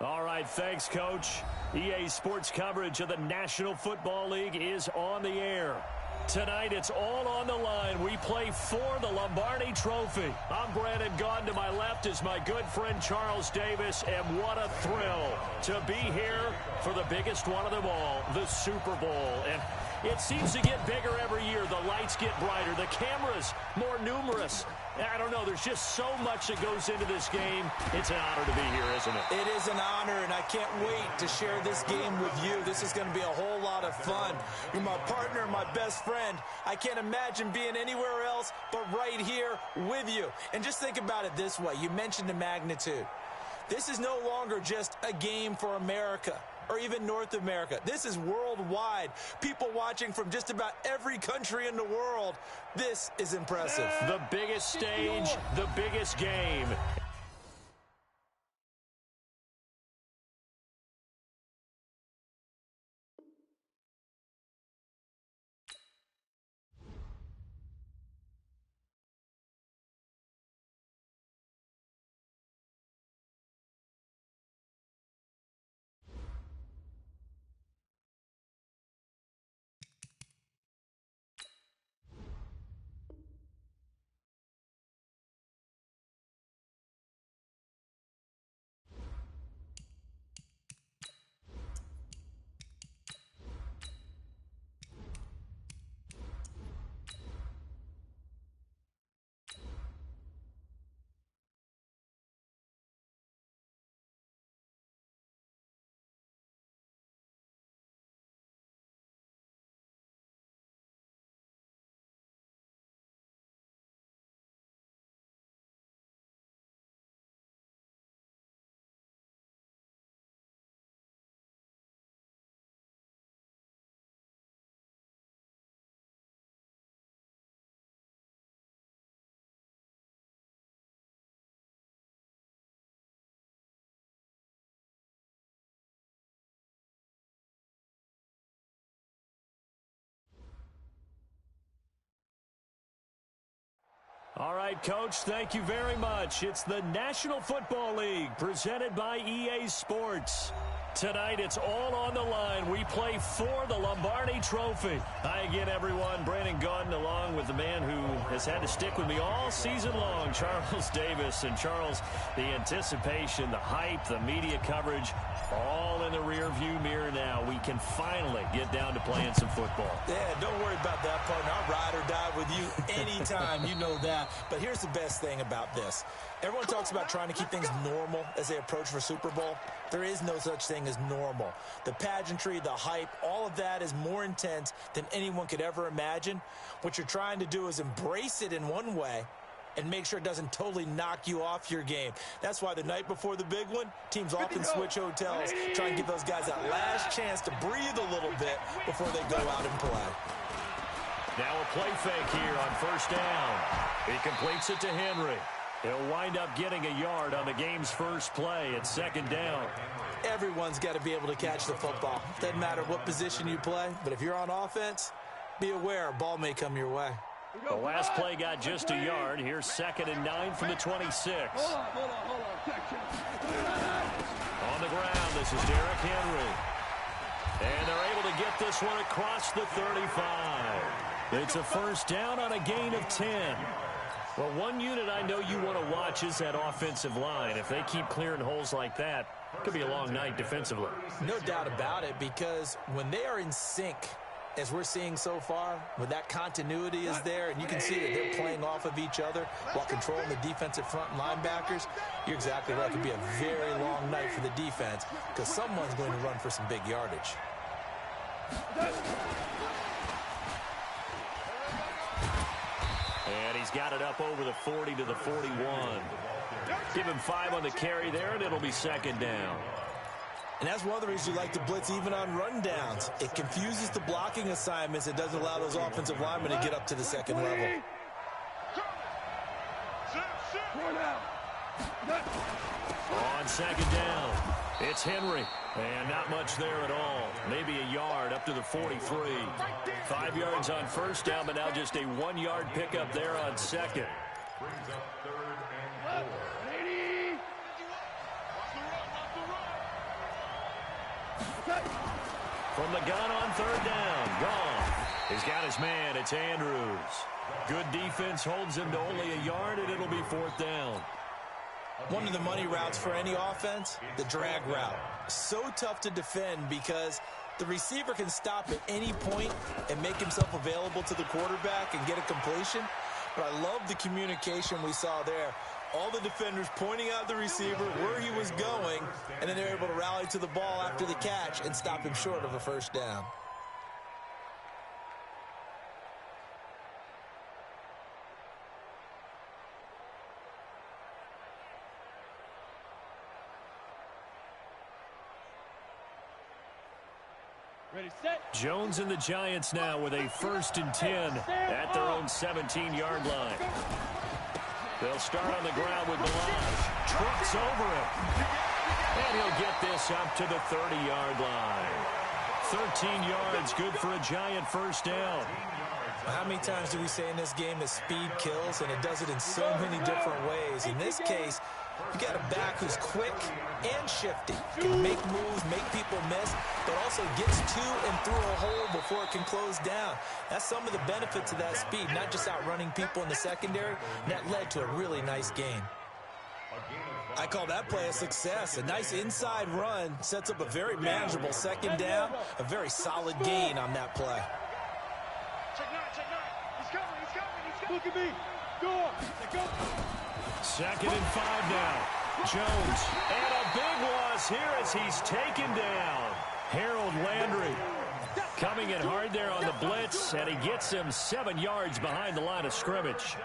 All right, thanks, Coach. EA Sports coverage of the National Football League is on the air. Tonight, it's all on the line. We play for the Lombardi Trophy. I'm Brandon Gaudin. To my left is my good friend Charles Davis, and what a thrill to be here for the biggest one of them all, the Super Bowl. And it seems to get bigger every year. The lights get brighter. The cameras more numerous. I don't know. There's just so much that goes into this game. It's an honor to be here, isn't it? It is an honor, and I can't wait to share this game with you. This is going to be a whole lot of fun. You're my partner, my best friend. I can't imagine being anywhere else but right here with you. And just think about it this way. You mentioned the magnitude. This is no longer just a game for America or even North America. This is worldwide. People watching from just about every country in the world. This is impressive. The biggest stage, the biggest game. All right, Coach, thank you very much. It's the National Football League presented by EA Sports. Tonight, it's all on the line. We play for the Lombardi Trophy. Hi again, everyone. Brandon Gaudin, along with the man who has had to stick with me all season long, Charles Davis. And, Charles, the anticipation, the hype, the media coverage, all in the rearview mirror now. We can finally get down to playing some football. Yeah, don't worry about that part. I'll ride or die with you anytime. You know that. But here's the best thing about this. Everyone talks about trying to keep things normal as they approach for Super Bowl. There is no such thing as normal. The pageantry, the hype, all of that is more intense than anyone could ever imagine. What you're trying to do is embrace it in one way and make sure it doesn't totally knock you off your game. That's why the night before the big one, teams often switch hotels, try and give those guys that last chance to breathe a little bit before they go out and play. Now a play fake here on first down. He completes it to Henry. He'll wind up getting a yard on the game's first play at second down. Everyone's got to be able to catch the football. Doesn't matter what position you play, but if you're on offense, be aware a ball may come your way. The last play got just a yard. Here's 2nd and 9 from the 26. Hold on. On the ground, this is Derrick Henry. And they're able to get this one across the 35. It's a first down on a gain of 10. Well, one unit I know you want to watch is that offensive line. If they keep clearing holes like that, it could be a long night defensively. No doubt about it, because when they are in sync, as we're seeing so far, when that continuity is there and you can see that they're playing off of each other while controlling the defensive front linebackers, you're exactly right. It could be a very long night for the defense because someone's going to run for some big yardage. And he's got it up over the 40 to the 41. Give him 5 on the carry there, and it'll be second down. And that's one of the reasons you like to blitz even on rundowns. It confuses the blocking assignments. It doesn't allow those offensive linemen to get up to the second level. On second down, it's Henry. And not much there at all. Maybe a yard up to the 43. 5 yards on first down, but now just a 1-yard pickup there on second. From the gun on third down. Gone. He's got his man. It's Andrews. Good defense holds him to only a yard, and it'll be fourth down. One of the money routes for any offense, the drag route. So tough to defend because the receiver can stop at any point and make himself available to the quarterback and get a completion. But I love the communication we saw there. All the defenders pointing out the receiver where he was going, and then they're able to rally to the ball after the catch and stop him short of a first down. Ready, set. Jones and the Giants now with a 1st and 10 at their own 17-yard line. They'll start on the ground with Balazs. Trucks over him. And he'll get this up to the 30-yard line. 13 yards, good for a Giant first down. How many times do we say in this game that speed kills, and it does it in so many different ways? In this case, you got a back who's quick and shifty, can make moves, make people miss, but also gets to and through a hole before it can close down. That's some of the benefits of that speed, not just outrunning people in the secondary, and that led to a really nice gain. I call that play a success. A nice inside run sets up a very manageable second down, a very solid gain on that play. Check nine. He's coming. Look at me. Go. 2nd and 5 now. Jones, and a big loss here as he's taken down. Harold Landry coming in hard there on the blitz, and he gets him 7 yards behind the line of scrimmage.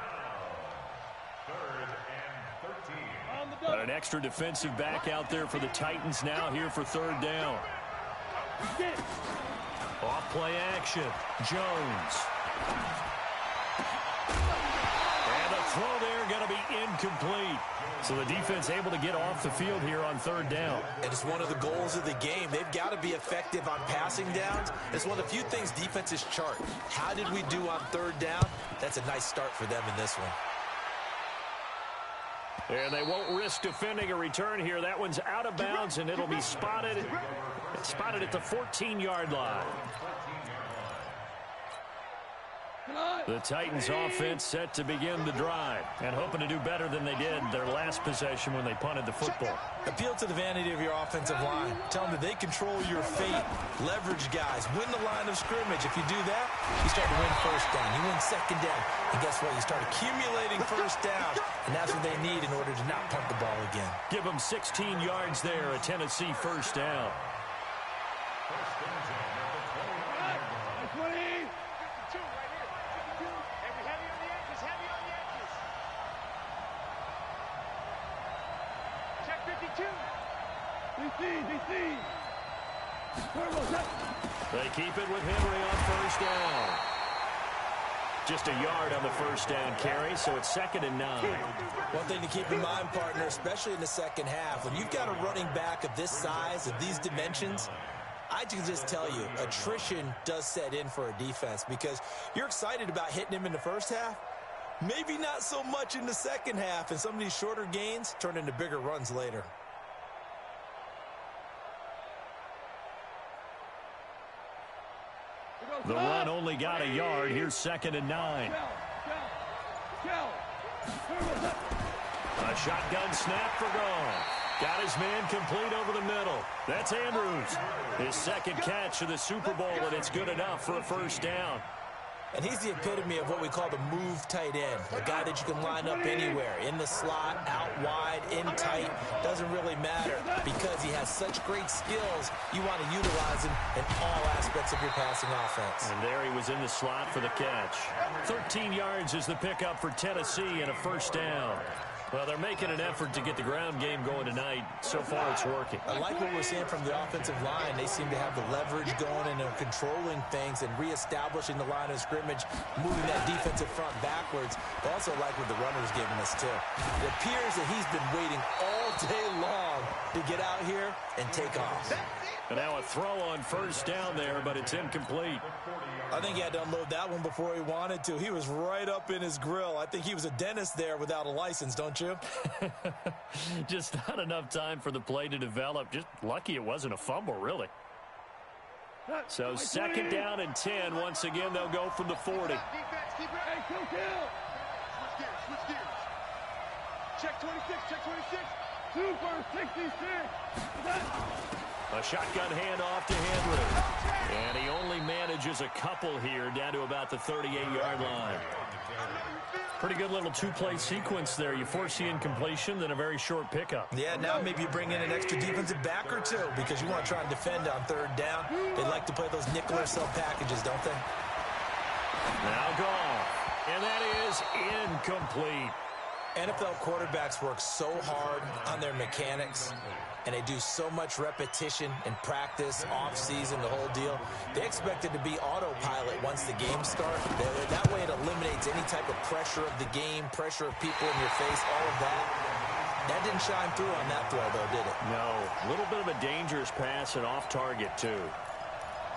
But an extra defensive back out there for the Titans now here for 3rd down. Off play action. Jones. And the throw there going to be incomplete. So the defense able to get off the field here on 3rd down. And it's one of the goals of the game. They've got to be effective on passing downs. It's one of the few things defenses chart. How did we do on 3rd down? That's a nice start for them in this one. And they won't risk defending a return here. That one's out of bounds, and it'll be spotted. It's spotted at the 14-yard line. The Titans offense set to begin the drive and hoping to do better than they did their last possession when they punted the football. Appeal to the vanity of your offensive line. Tell them that they control your fate. Leverage guys. Win the line of scrimmage. If you do that, you start to win first down. You win second down. And guess what? You start accumulating first down. And that's what they need in order to not punt the ball again. Give them 16 yards there, a Tennessee first down. 15. They keep it with Henry on first down. Just a yard on the first down carry, so it's 2nd and 9. One thing to keep in mind, partner, especially in the second half, when you've got a running back of this size, of these dimensions, I can just tell you, attrition does set in for a defense because you're excited about hitting him in the first half. Maybe not so much in the second half, and some of these shorter gains turn into bigger runs later. The run only got a yard. Here's 2nd and 9. A shotgun snap for Gone. Got his man complete over the middle. That's Andrews. His 2nd catch of the Super Bowl, and it's good enough for a first down. And he's the epitome of what we call the move tight end. A guy that you can line up anywhere. In the slot, out wide, in tight. Doesn't really matter because he has such great skills. You want to utilize him in all aspects of your passing offense. And there he was in the slot for the catch. 13 yards is the pickup for Tennessee and a first down. Well, they're making an effort to get the ground game going tonight. So far, it's working. I like what we're seeing from the offensive line. They seem to have the leverage going, and they're controlling things and reestablishing the line of scrimmage, moving that defensive front backwards. I also like what the runner's giving us, too. It appears that he's been waiting all day long to get out here and take off. And now a throw on first down there, but it's incomplete. I think he had to unload that one before he wanted to. He was right up in his grill. I think he was a dentist there without a license, don't you? Just not enough time for the play to develop. Just lucky it wasn't a fumble, really. So second down and 10. Once again, they'll go from the 40. Defense, keep it. Hey, kill. Switch gears. Check 26, check 26. 2 for 66. A shotgun handoff to Henry. And he only manages a couple here down to about the 38-yard line. Pretty good little two-play sequence there. You force the incompletion, then a very short pickup. Yeah, now maybe you bring in an extra defensive back or two because you want to try and defend on third down. They like to play those nickel or sub packages, don't they? Now gone. And that is incomplete. NFL quarterbacks work so hard on their mechanics, and they do so much repetition and practice, off-season, the whole deal. They expect it to be autopilot once the game starts. That way it eliminates any type of pressure of the game, pressure of people in your face, all of that. That didn't shine through on that throw, though, did it? No. A little bit of a dangerous pass and off target, too.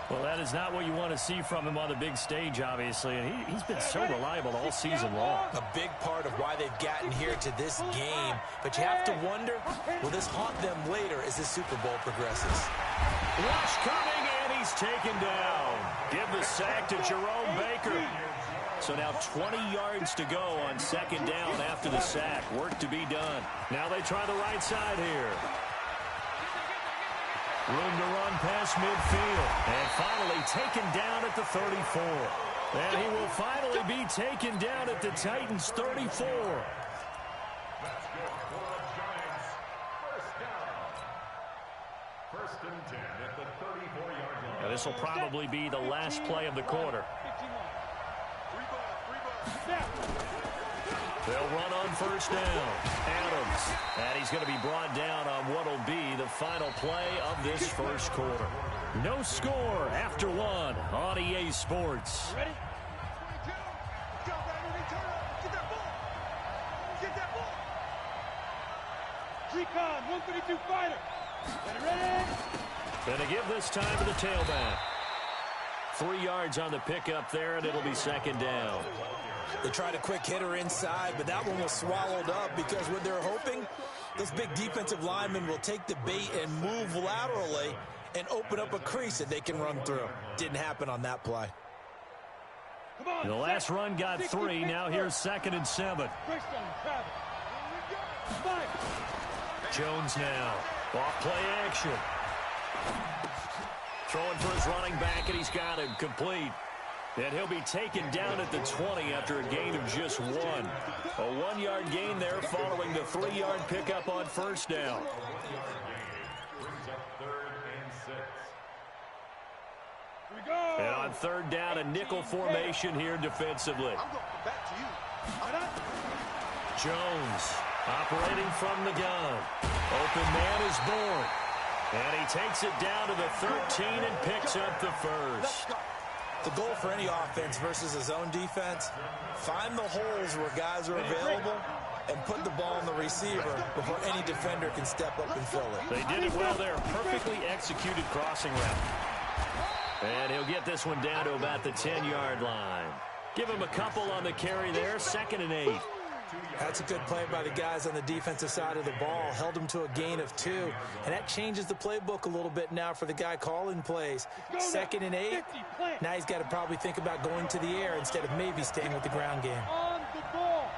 Well, that is not what you want to see from him on the big stage, obviously. And he's been so reliable all season long. A big part of why they've gotten here to this game. But you have to wonder, will this haunt them later as the Super Bowl progresses? Rush coming, and he's taken down. Give the sack to Jerome Baker. So now 20 yards to go on second down after the sack. Work to be done. Now they try the right side here. Room to run past midfield. And finally taken down at the 34. And he will finally be taken down at the Titans' 34. That's good for the Giants. First down. First and 10 at the 34-yard line. Now this will probably be the last play of the quarter. They'll run on first down. Adams. And he's going to be brought down on what will be the final play of this first quarter. No score after one on EA Sports. Ready? 22. Go, Brandon. Turn up. Get that ball. Get that ball. Recon, 132 fighter. Ready? Going to give this time to the tailback. 3 yards on the pickup there, and it'll be second down. They tried a quick hitter inside, but that one was swallowed up because what they're hoping, those big defensive linemen will take the bait and move laterally and open up a crease that they can run through. Didn't happen on that play. The last run got 3. Now here's second and 7. Jones now. Off play action. Throwing for his running back, and he's got him complete. And he'll be taken down at the 20 after a gain of just 1. A 1-yard gain there following the 3-yard pickup on first down. Brings up third and 6. Here we go. And on third down, a nickel formation here defensively. I'm going back to you. Jones operating from the gun. Open man is born. And he takes it down to the 13 and picks up the first. The goal for any offense versus a zone defense, find the holes where guys are available and put the ball on the receiver before any defender can step up and fill it. They did it well there. Perfectly executed crossing route. And he'll get this one down to about the 10-yard line. Give him a couple on the carry there. Second and 8. That's a good play by the guys on the defensive side of the ball. Held them to a gain of 2. And that changes the playbook a little bit now for the guy calling plays. Second and 8. Now he's got to probably think about going to the air instead of maybe staying with the ground game. On the ball.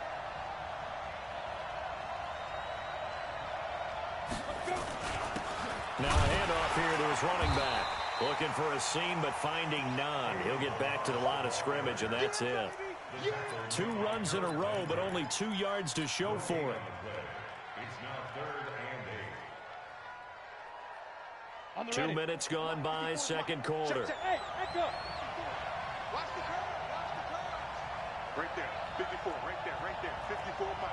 Now a handoff here to his running back. Looking for a seam, but finding none. He'll get back to the line of scrimmage, and that's it. 2 runs in a row, but only 2 yards to show for it. It's now third and 8. 2 minutes gone by, second quarter. Hey, echo. Watch the curve. Right there. 54. Right there. 54 miles. I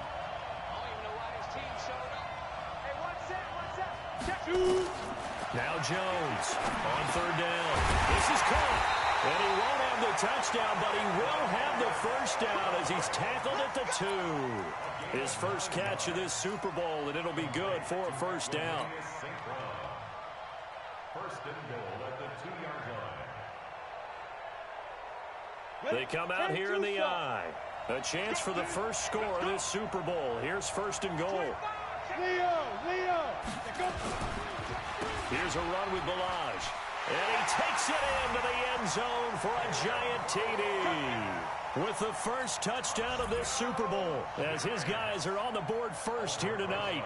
don't even know why this team showed up. Hey, one set. Check. Now Jones on third down. This is caught. And he won't have the touchdown, but he will have the first down as he's tackled at the 2. His first catch of this Super Bowl, and it'll be good for a first down. First and goal at the 2-yard line. They come out here in the eye. A chance for the first score of this Super Bowl. Here's first and goal. Leo. Here's a run with Balaj. And he takes it into the end zone for a giant TD. With the first touchdown of this Super Bowl, as his guys are on the board first here tonight.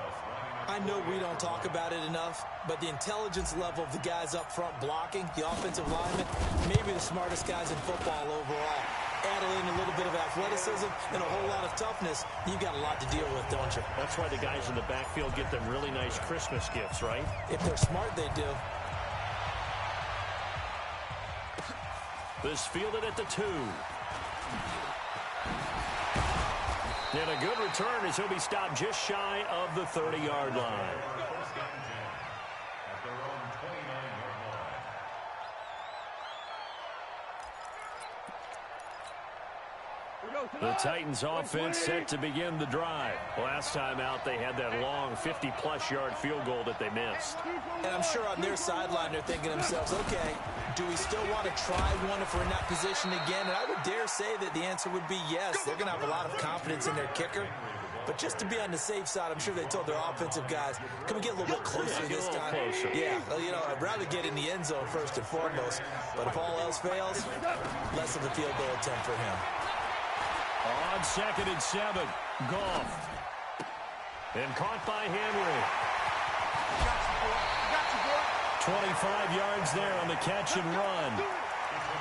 I know we don't talk about it enough, but the intelligence level of the guys up front blocking, the offensive linemen, maybe the smartest guys in football overall. Add in a little bit of athleticism and a whole lot of toughness, you've got a lot to deal with, don't you? That's why the guys in the backfield get them really nice Christmas gifts, right? If they're smart, they do. This fielded at the 2. And a good return as he'll be stopped just shy of the 30-yard line. The Titans offense set to begin the drive. Last time out, they had that long 50-plus yard field goal that they missed. And I'm sure on their sideline, they're thinking to themselves, okay, do we still want to try one if we're in that position again? And I would dare say that the answer would be yes. They're going to have a lot of confidence in their kicker. But just to be on the safe side, I'm sure they told their offensive guys, can we get a little bit closer this time? Closer. Yeah, you know, I'd rather get in the end zone first and foremost. But if all else fails, less of a field goal attempt for him. On 2nd and 7, Goff. And caught by Henry. 25 yards there on the catch and run.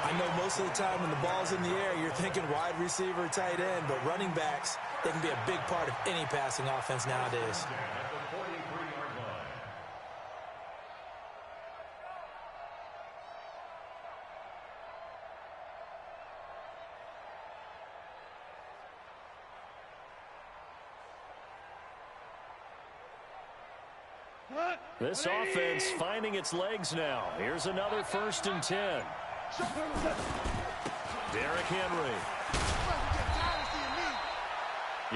I know most of the time when the ball's in the air, you're thinking wide receiver, tight end, but running backs, they can be a big part of any passing offense nowadays. This offense finding its legs now. Here's another 1st and 10. Derrick Henry.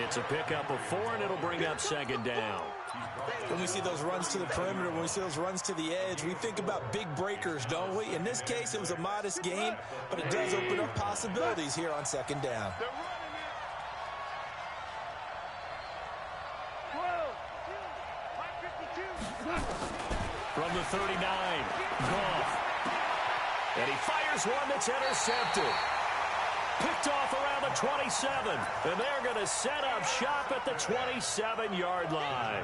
It's a pickup of 4, and it'll bring up 2nd down. When we see those runs to the perimeter, when we see those runs to the edge, we think about big breakers, don't we? In this case, it was a modest gain, but it does open up possibilities here on 2nd down. From the 39, Goff. And he fires one that's intercepted. Picked off around the 27. And they're going to set up shop at the 27-yard line.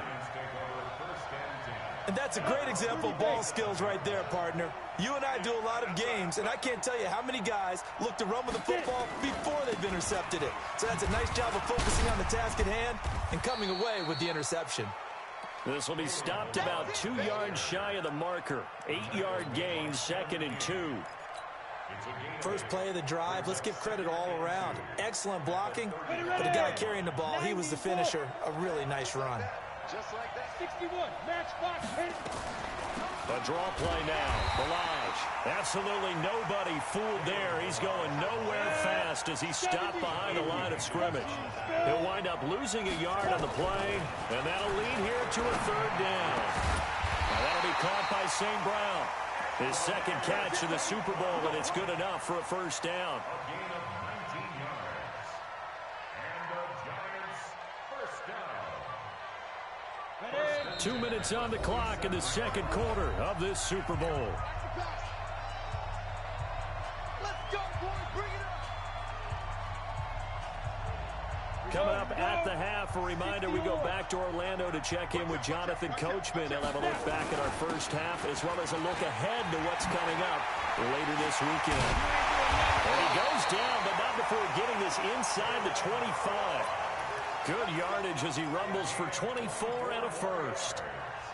And that's a great example of ball skills right there, partner. You and I do a lot of games, and I can't tell you how many guys look to run with the football before they've intercepted it. So that's a nice job of focusing on the task at hand and coming away with the interception. This will be stopped about 2 yards shy of the marker. 8-yard gain, 2nd and 2. First play of the drive, let's give credit all around. Excellent blocking, but the guy carrying the ball, he was the finisher. A really nice run. Just like that. 61, match box hit. A draw play now. Balaj. Absolutely nobody fooled there. He's going nowhere fast as he's stopped behind the line of scrimmage. He'll wind up losing a yard on the play, and that'll lead here to a 3rd down. Now that'll be caught by St. Brown. His 2nd catch in the Super Bowl, and it's good enough for a 1st down. 2 minutes on the clock in the 2nd quarter of this Super Bowl. Let's go, boys. Bring it up. Coming up at the half, a reminder, we go back to Orlando to check in with Jonathan Coachman. He'll have a look back at our first half, as well as a look ahead to what's coming up later this weekend. And he goes down, but not before getting this inside the 25. Good yardage as he rumbles for 24 and a 1st.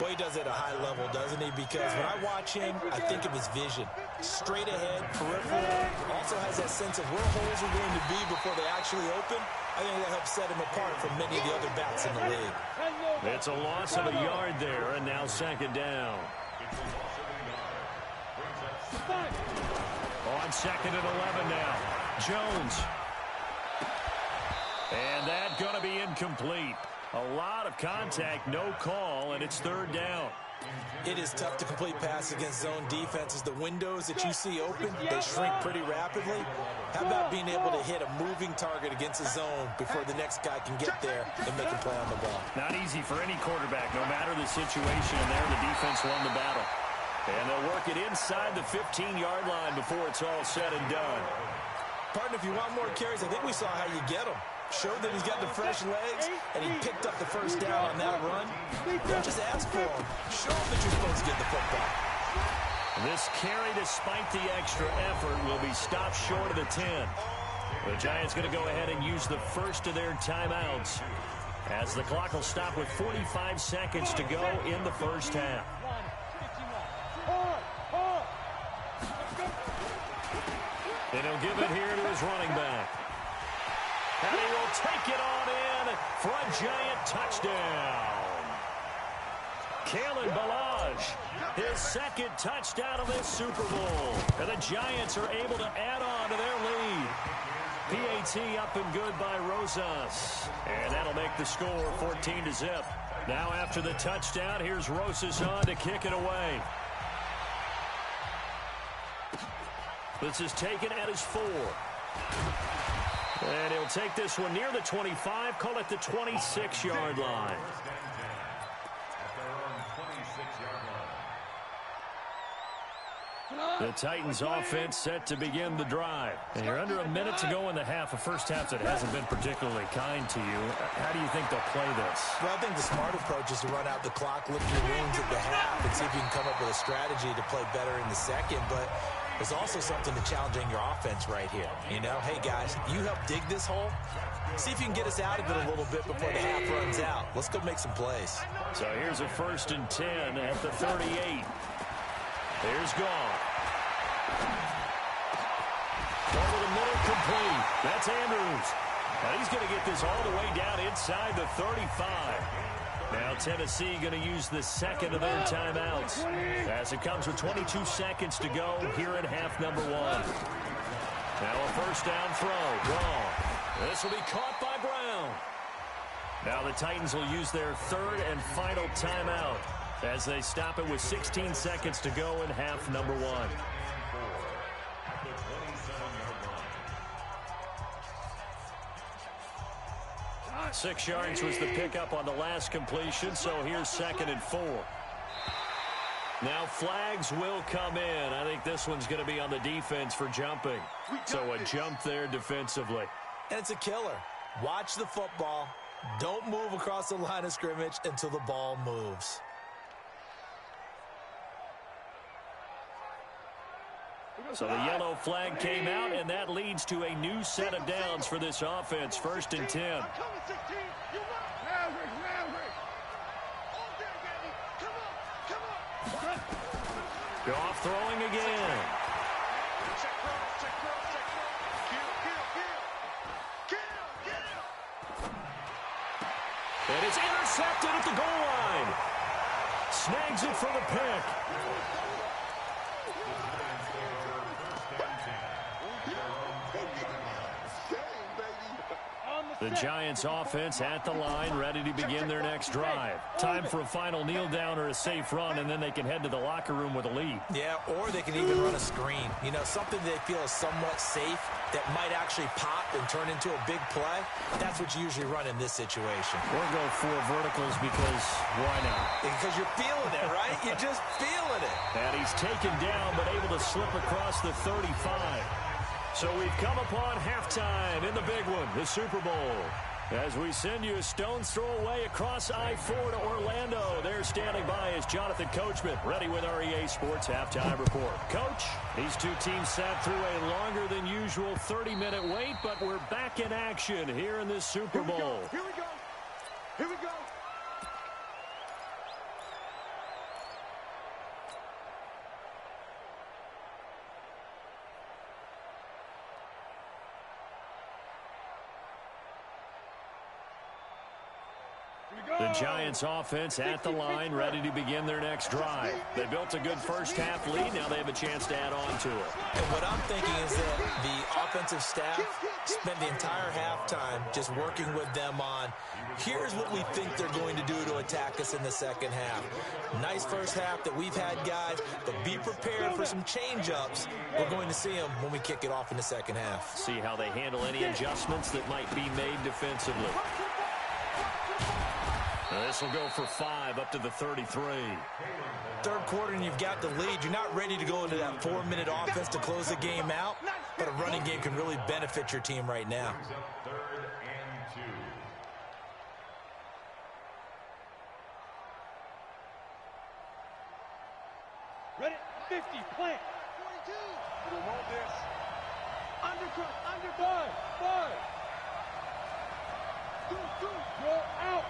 Boy, he does it at a high level, doesn't he? Because when I watch him, I think of his vision. Straight ahead, peripheral. Also has that sense of where holes are going to be before they actually open. I think that helps set him apart from many of the other backs in the league. It's a loss of a yard there, and now 2nd down. On 2nd and 11 now. Jones. And that's going to be incomplete. A lot of contact, no call, and it's 3rd down. It is tough to complete passes against zone defenses. The windows that you see open, they shrink pretty rapidly. How about being able to hit a moving target against a zone before the next guy can get there and make a play on the ball? Not easy for any quarterback, no matter the situation, and there the defense won the battle. And they'll work it inside the 15-yard line before it's all said and done. Partner, if you want more carries, I think we saw how you get them. Showed that he's got the fresh legs, and he picked up the first down on that run. Don't just ask for him. Show him that you're supposed to get the football. This carry, despite the extra effort, will be stopped short of the 10. The Giants going to go ahead and use the first of their timeouts, as the clock will stop with 45 seconds to go in the first half. And he'll give it here to his running back. And he will take it on in for a Giant touchdown. Kalen Ballage, his second touchdown of this Super Bowl. And the Giants are able to add on to their lead. PAT up and good by Rosas. And that'll make the score 14-0. Now after the touchdown, here's Rosas on to kick it away. This is taken at his 4. And he'll take this one near the 25, call it the 26-yard line. The Titans offense set to begin the drive. And you're under a minute to go in the half, a first half that hasn't been particularly kind to you. How do you think they'll play this? Well, I think the smart approach is to run out the clock, lick your wounds at the half, and see if you can come up with a strategy to play better in the second. But there's also something to challenging your offense right here. You know, hey, guys, you help dig this hole. See if you can get us out of it a little bit before the half runs out. Let's go make some plays. So here's a 1st and 10 at the 38. Here's Gone. Over the middle, complete. That's Andrews. Now he's going to get this all the way down inside the 35. Now Tennessee going to use the second of their timeouts, as it comes with 22 seconds to go here in half number 1. Now a first down throw. Wrong. This will be caught by Brown. Now the Titans will use their third and final timeout, as they stop it with 16 seconds to go in half number 1. 6 yards was the pickup on the last completion, so here's 2nd and 4. Now flags will come in. I think this one's going to be on the defense for jumping. So a jump there defensively. And it's a killer. Watch the football. Don't move across the line of scrimmage until the ball moves. So the yellow flag came out, and that leads to a new set of downs for this offense. 1st and 10. Goff throwing again. And it's intercepted at the goal line. Snags it for the pick. The Giants offense at the line, ready to begin their next drive. Time for a final kneel down or a safe run, and then they can head to the locker room with a lead. Yeah, or they can even run a screen. You know, something they feel is somewhat safe that might actually pop and turn into a big play. That's what you usually run in this situation. Or go for verticals because why not? Because you're feeling it, right? You're just feeling it. And he's taken down but able to slip across the 35. So we've come upon halftime in the big one, the Super Bowl. As we send you a stone's throw away across I-4 to Orlando. There standing by is Jonathan Coachman, ready with our EA Sports Halftime Report. Coach, these two teams sat through a longer than usual 30-minute wait, but we're back in action here in this Super Bowl. Here we go. Here we go. The Giants offense at the line, ready to begin their next drive. They built a good first half lead. Now they have a chance to add on to it. And what I'm thinking is that the offensive staff spent the entire halftime just working with them on, here's what we think they're going to do to attack us in the second half. Nice first half that we've had, guys, but be prepared for some change-ups. We're going to see them when we kick it off in the second half. See how they handle any adjustments that might be made defensively. This will go for 5 up to the 33. Third quarter and you've got the lead. You're not ready to go into that 4-minute offense to close the game out, but a running game can really benefit your team right now. Third and 2. Ready? 50, plant. 42. We'll hold this. Undercut, under. 5. Roll out.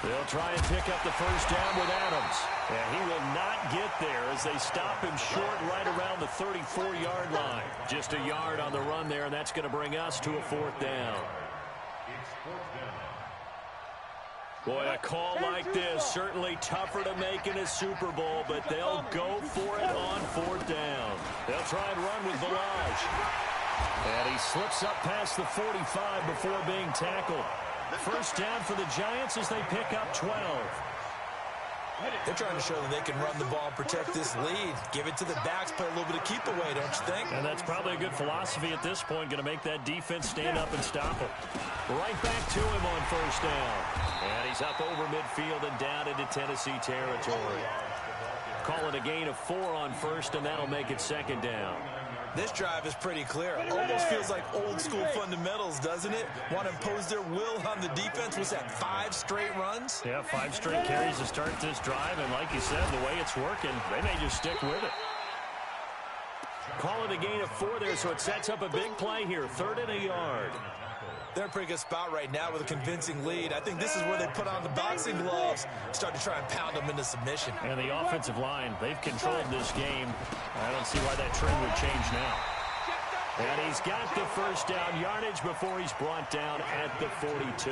They'll try and pick up the first down with Adams. And he will not get there as they stop him short right around the 34-yard line. Just a yard on the run there, and that's going to bring us to a 4th down. It's 4th down. Boy, a call like this, certainly tougher to make in a Super Bowl, but they'll go for it on 4th down. They'll try and run with Balaj. And he slips up past the 45 before being tackled. First down for the Giants as they pick up 12. They're trying to show that they can run the ball and protect this lead. Give it to the backs, play a little bit of keep away, don't you think? And that's probably a good philosophy at this point, going to make that defense stand up and stop him. Right back to him on first down. And he's up over midfield and down into Tennessee territory. Call it a gain of 4 on first, and that'll make it 2nd down. This drive is pretty clear. Almost feels like old school fundamentals, doesn't it? Want to impose their will on the defense. Was that 5 straight runs? Yeah, 5 straight carries to start this drive, and like you said, the way it's working, they may just stick with it. Call it a gain of 4 there, so it sets up a big play here, 3rd and a yard. They're in a pretty good spot right now with a convincing lead. I think this is where they put on the boxing gloves, start to try and pound them into submission. And the offensive line, they've controlled this game. I don't see why that trend would change now. And he's got the first down yardage before he's brought down at the 42.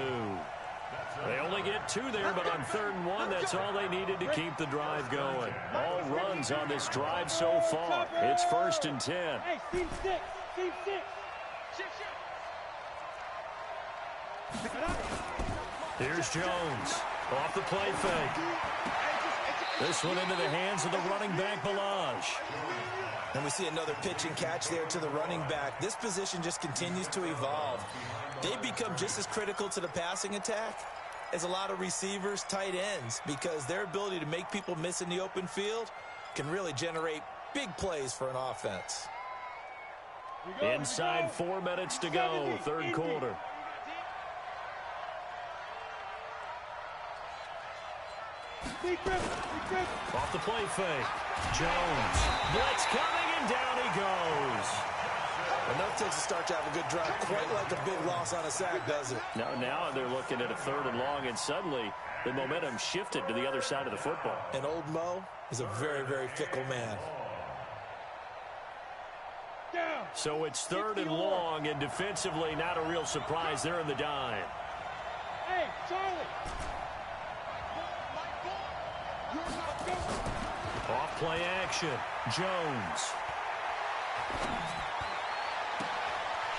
They only get 2 there, but on 3rd and 1, that's all they needed to keep the drive going. All runs on this drive so far. It's 1st and 10. Hey, team 6. Team 6. Here's Jones. Off the play fake. This one into the hands of the running back, Balaj. And we see another pitch and catch there to the running back. This position just continues to evolve. They become just as critical to the passing attack as a lot of receivers, tight ends, because their ability to make people miss in the open field can really generate big plays for an offense. Inside 4 minutes to go, 3rd quarter. Off the play fake. Jones. Blitz coming, and down he goes. Enough takes to start to have a good drive, quite like a big loss on a sack, does it? Now they're looking at a 3rd and long, and suddenly the momentum shifted to the other side of the football. And old Mo is a very, very fickle man. So it's 3rd and long, and defensively not a real surprise. They're in the dime. Hey, Charlie. Off play action. Jones.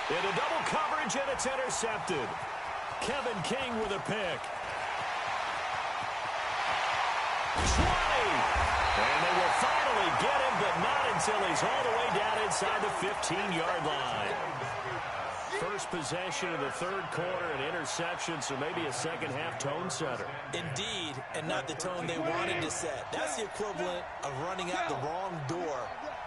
Into double coverage, and it's intercepted. Kevin King with a pick. 20. And they will finally get him, but not until he's all the way down inside the 15-yard line. First possession of the 3rd quarter, an interception, so maybe a second-half tone setter. Indeed, and not the tone they wanted to set. That's the equivalent of running out the wrong door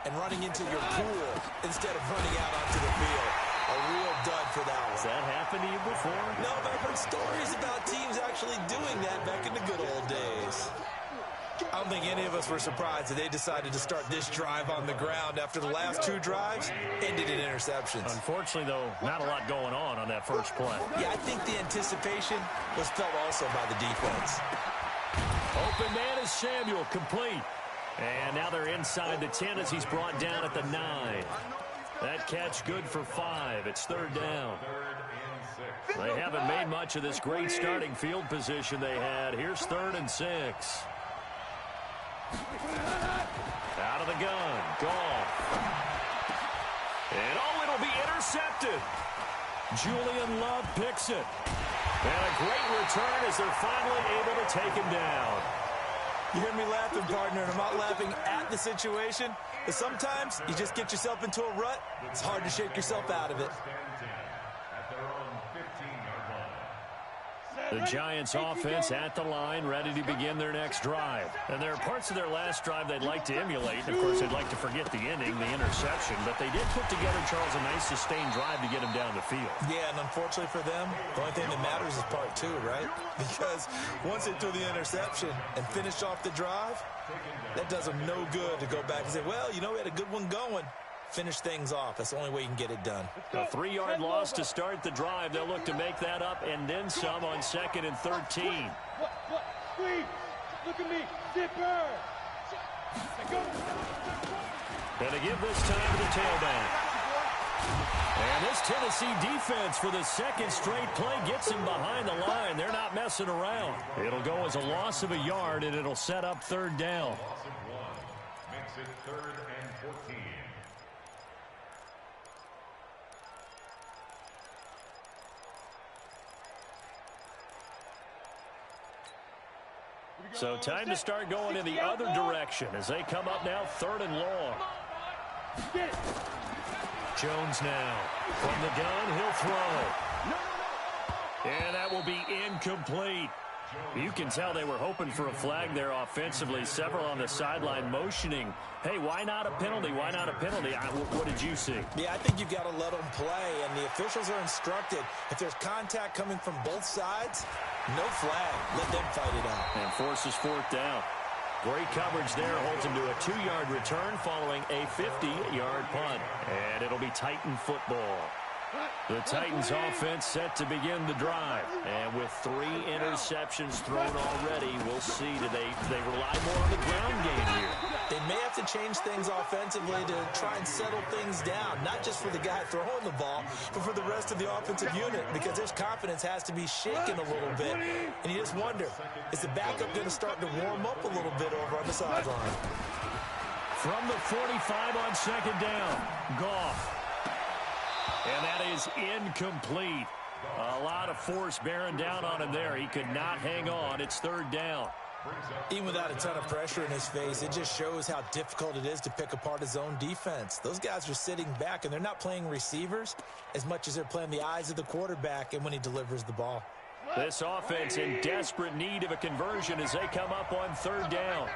and running into your pool instead of running out onto the field. A real dud for that one. Has that happened to you before? No, but I've heard stories about teams actually doing that back in the good old days. I don't think any of us were surprised that they decided to start this drive on the ground after the last 2 drives ended in interceptions. Unfortunately, though, not a lot going on that first play. Yeah, I think the anticipation was felt also by the defense. Open man is Samuel, complete. And now they're inside the 10 as he's brought down at the 9. That catch good for 5. It's 3rd down. They haven't made much of this great starting field position they had. Here's 3rd and 6. Out of the gun. Goff. And it'll be intercepted. Julian Love picks it. And a great return as they're finally able to take him down. You hear me laughing, partner, and I'm not laughing at the situation, but sometimes you just get yourself into a rut. It's hard to shake yourself out of it. At their own 15-yard line. The Giants offense at the line, ready to begin their next drive. And there are parts of their last drive they'd like to emulate. Of course, they'd like to forget the inning, the interception. But they did put together, Charles, a nice sustained drive to get him down the field. Yeah, and unfortunately for them, the only thing that matters is part two, right? Because once they threw the interception and finished off the drive, that does them no good to go back and say, well, you know, we had a good one going. Finish things off. That's the only way you can get it done. A 3-yard loss to start the drive. They'll look to make that up and then some on 2nd and 13. What? Squeeze. Look at me. Zipper. Going to give this time to the tailback. And this Tennessee defense for the second straight play gets him behind the line. They're not messing around. It'll go as a loss of a yard, and it'll set up 3rd down. Loss of 1 makes it 3rd and 14. So time to start going in the other direction as they come up now 3rd and long. Jones now from the gun. He'll throw. And that will be incomplete. You can tell they were hoping for a flag there offensively. Several on the sideline motioning, hey, why not a penalty? Why not a penalty? What did you see? Yeah, I think you've got to let them play, and the officials are instructed. If there's contact coming from both sides, no flag. Let them fight it out. And forces 4th down. Great coverage there. Holds him to a 2-yard return following a 50-yard punt. And it'll be Titan football. The Titans offense set to begin the drive. And with 3 interceptions thrown already, we'll see, do they rely more on the ground game here? They may have to change things offensively to try and settle things down, not just for the guy throwing the ball, but for the rest of the offensive unit, because their confidence has to be shaken a little bit. And you just wonder, is the backup going to start to warm up a little bit over on the sideline? From the 45 on 2nd down, Goff. And that is incomplete. A lot of force bearing down on him there. He could not hang on. It's 3rd down. Even without a ton of pressure in his face, it just shows how difficult it is to pick apart his own defense. Those guys are sitting back, and they're not playing receivers as much as they're playing the eyes of the quarterback and when he delivers the ball. This offense in desperate need of a conversion as they come up on 3rd down.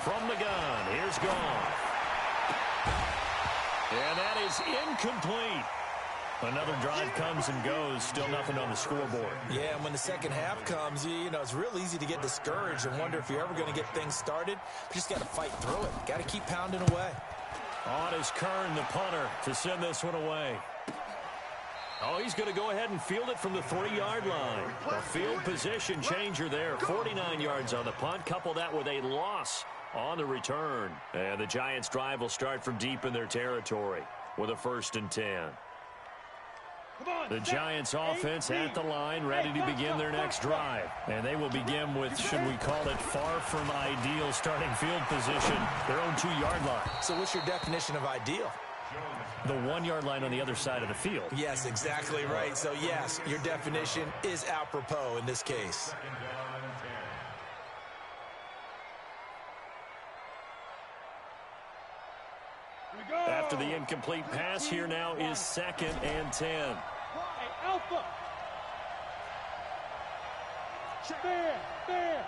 From the gun, here's Goff. And that is incomplete. Another drive comes and goes. Still nothing on the scoreboard. Yeah, and when the second half comes, you know, it's real easy to get discouraged and wonder if you're ever going to get things started. You just got to fight through it. Got to keep pounding away. On is Kern, the punter, to send this one away. Oh, he's going to go ahead and field it from the 3-yard line. A field position changer there. 49 yards on the punt. Couple that with a loss on the return. And the Giants' drive will start from deep in their territory with a 1st and 10. The Giants offense at the line, ready to begin their next drive. And they will begin with, should we call it, far from ideal starting field position, their own 2-yard line. So what's your definition of ideal? The 1-yard line on the other side of the field. Yes, exactly right. So, yes, your definition is apropos in this case. After the incomplete pass, here now is 2nd and 10. Alpha. Fair.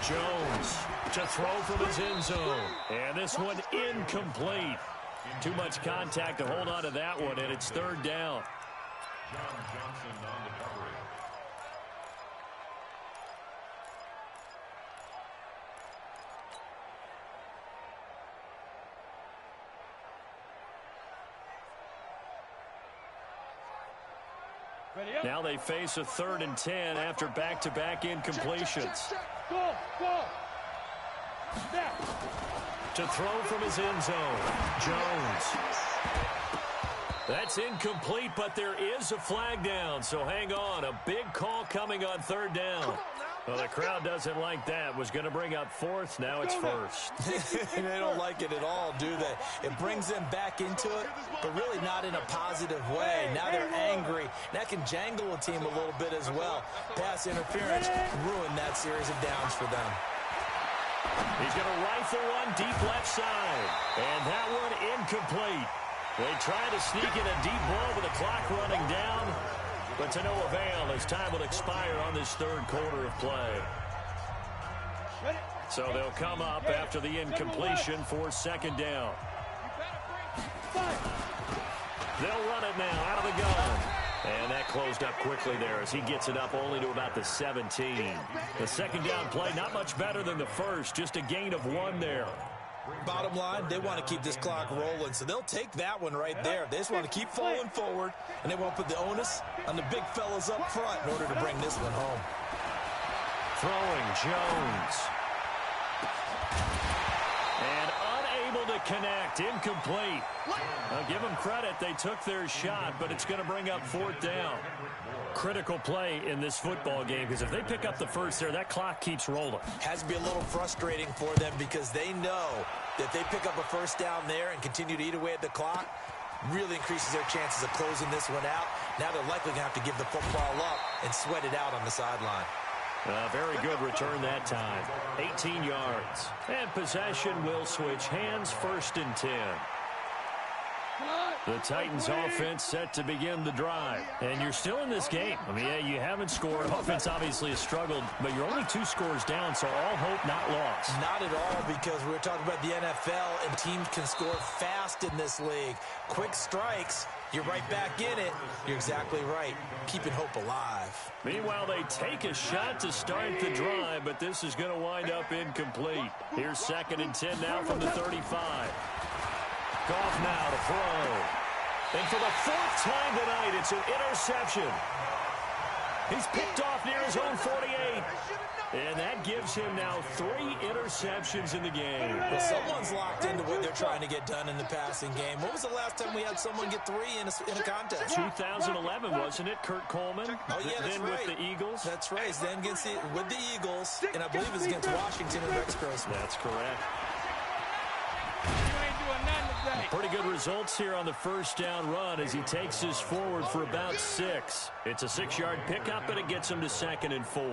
Jones to throw from his end zone. And this one incomplete. Too much contact to hold on to that one, and it's 3rd down. John Johnson on the coverage. Now they face a 3rd and 10 after back-to-back incompletions. Go. To throw from his end zone, Jones. That's incomplete, but there is a flag down, so hang on. A big call coming on 3rd down. Well, the crowd doesn't like that. Was going to bring up 4th. Now it's 1st. They don't like it at all, do they? It brings them back into it, but really not in a positive way. Now they're angry. That can jangle a team a little bit as well. Pass interference ruined that series of downs for them. He's going to rifle one deep left side. And that one incomplete. They try to sneak in a deep ball with the clock running down, but to no avail as time will expire on this third quarter of play. So they'll come up after the incompletion for second down. They'll run it now out of the gun. And that closed up quickly there as he gets it up only to about the 17. The second down play, not much better than the first, just a gain of 1 there. Bottom line, they want to keep this clock rolling, so they'll take that one right there. They just want to keep falling forward, and they want to put the onus on the big fellas up front in order to bring this one home. Throwing Jones. And unable to connect, incomplete. I'll give them credit, they took their shot, but it's going to bring up 4th down. Critical play in this football game, because if they pick up the first there, that clock keeps rolling. Has to be a little frustrating for them because they know that if they pick up a first down there and continue to eat away at the clock, really increases their chances of closing this one out. Now they're likely going to have to give the football up and sweat it out on the sideline. Very good return that time. 18 yards. And possession will switch hands, 1st and 10. The Titans offense set to begin the drive. And you're still in this game. I mean, yeah, you haven't scored. Offense obviously has struggled, but you're only 2 scores down, so all hope not lost. Not at all, because we're talking about the NFL, and teams can score fast in this league. Quick strikes, you're right back in it. You're exactly right. Keeping hope alive. Meanwhile, they take a shot to start the drive, but this is going to wind up incomplete. Here's 2nd and 10 now from the 35. Goff now to throw. And for the 4th time tonight, it's an interception. He's picked off near his own 48. And that gives him now 3 interceptions in the game. Well, someone's locked into what they're trying to get done in the passing game. When was the last time we had someone get 3 in a contest? 2011, wasn't it? Kurt Coleman. Oh, yeah, that's then right. with the Eagles. That's right. Then with the Eagles, and I believe it was against Washington and Rex Grossman. That's correct. Pretty good results here on the first down run as he takes this forward for about 6. It's a 6-yard pickup, and it gets him to 2nd and 4.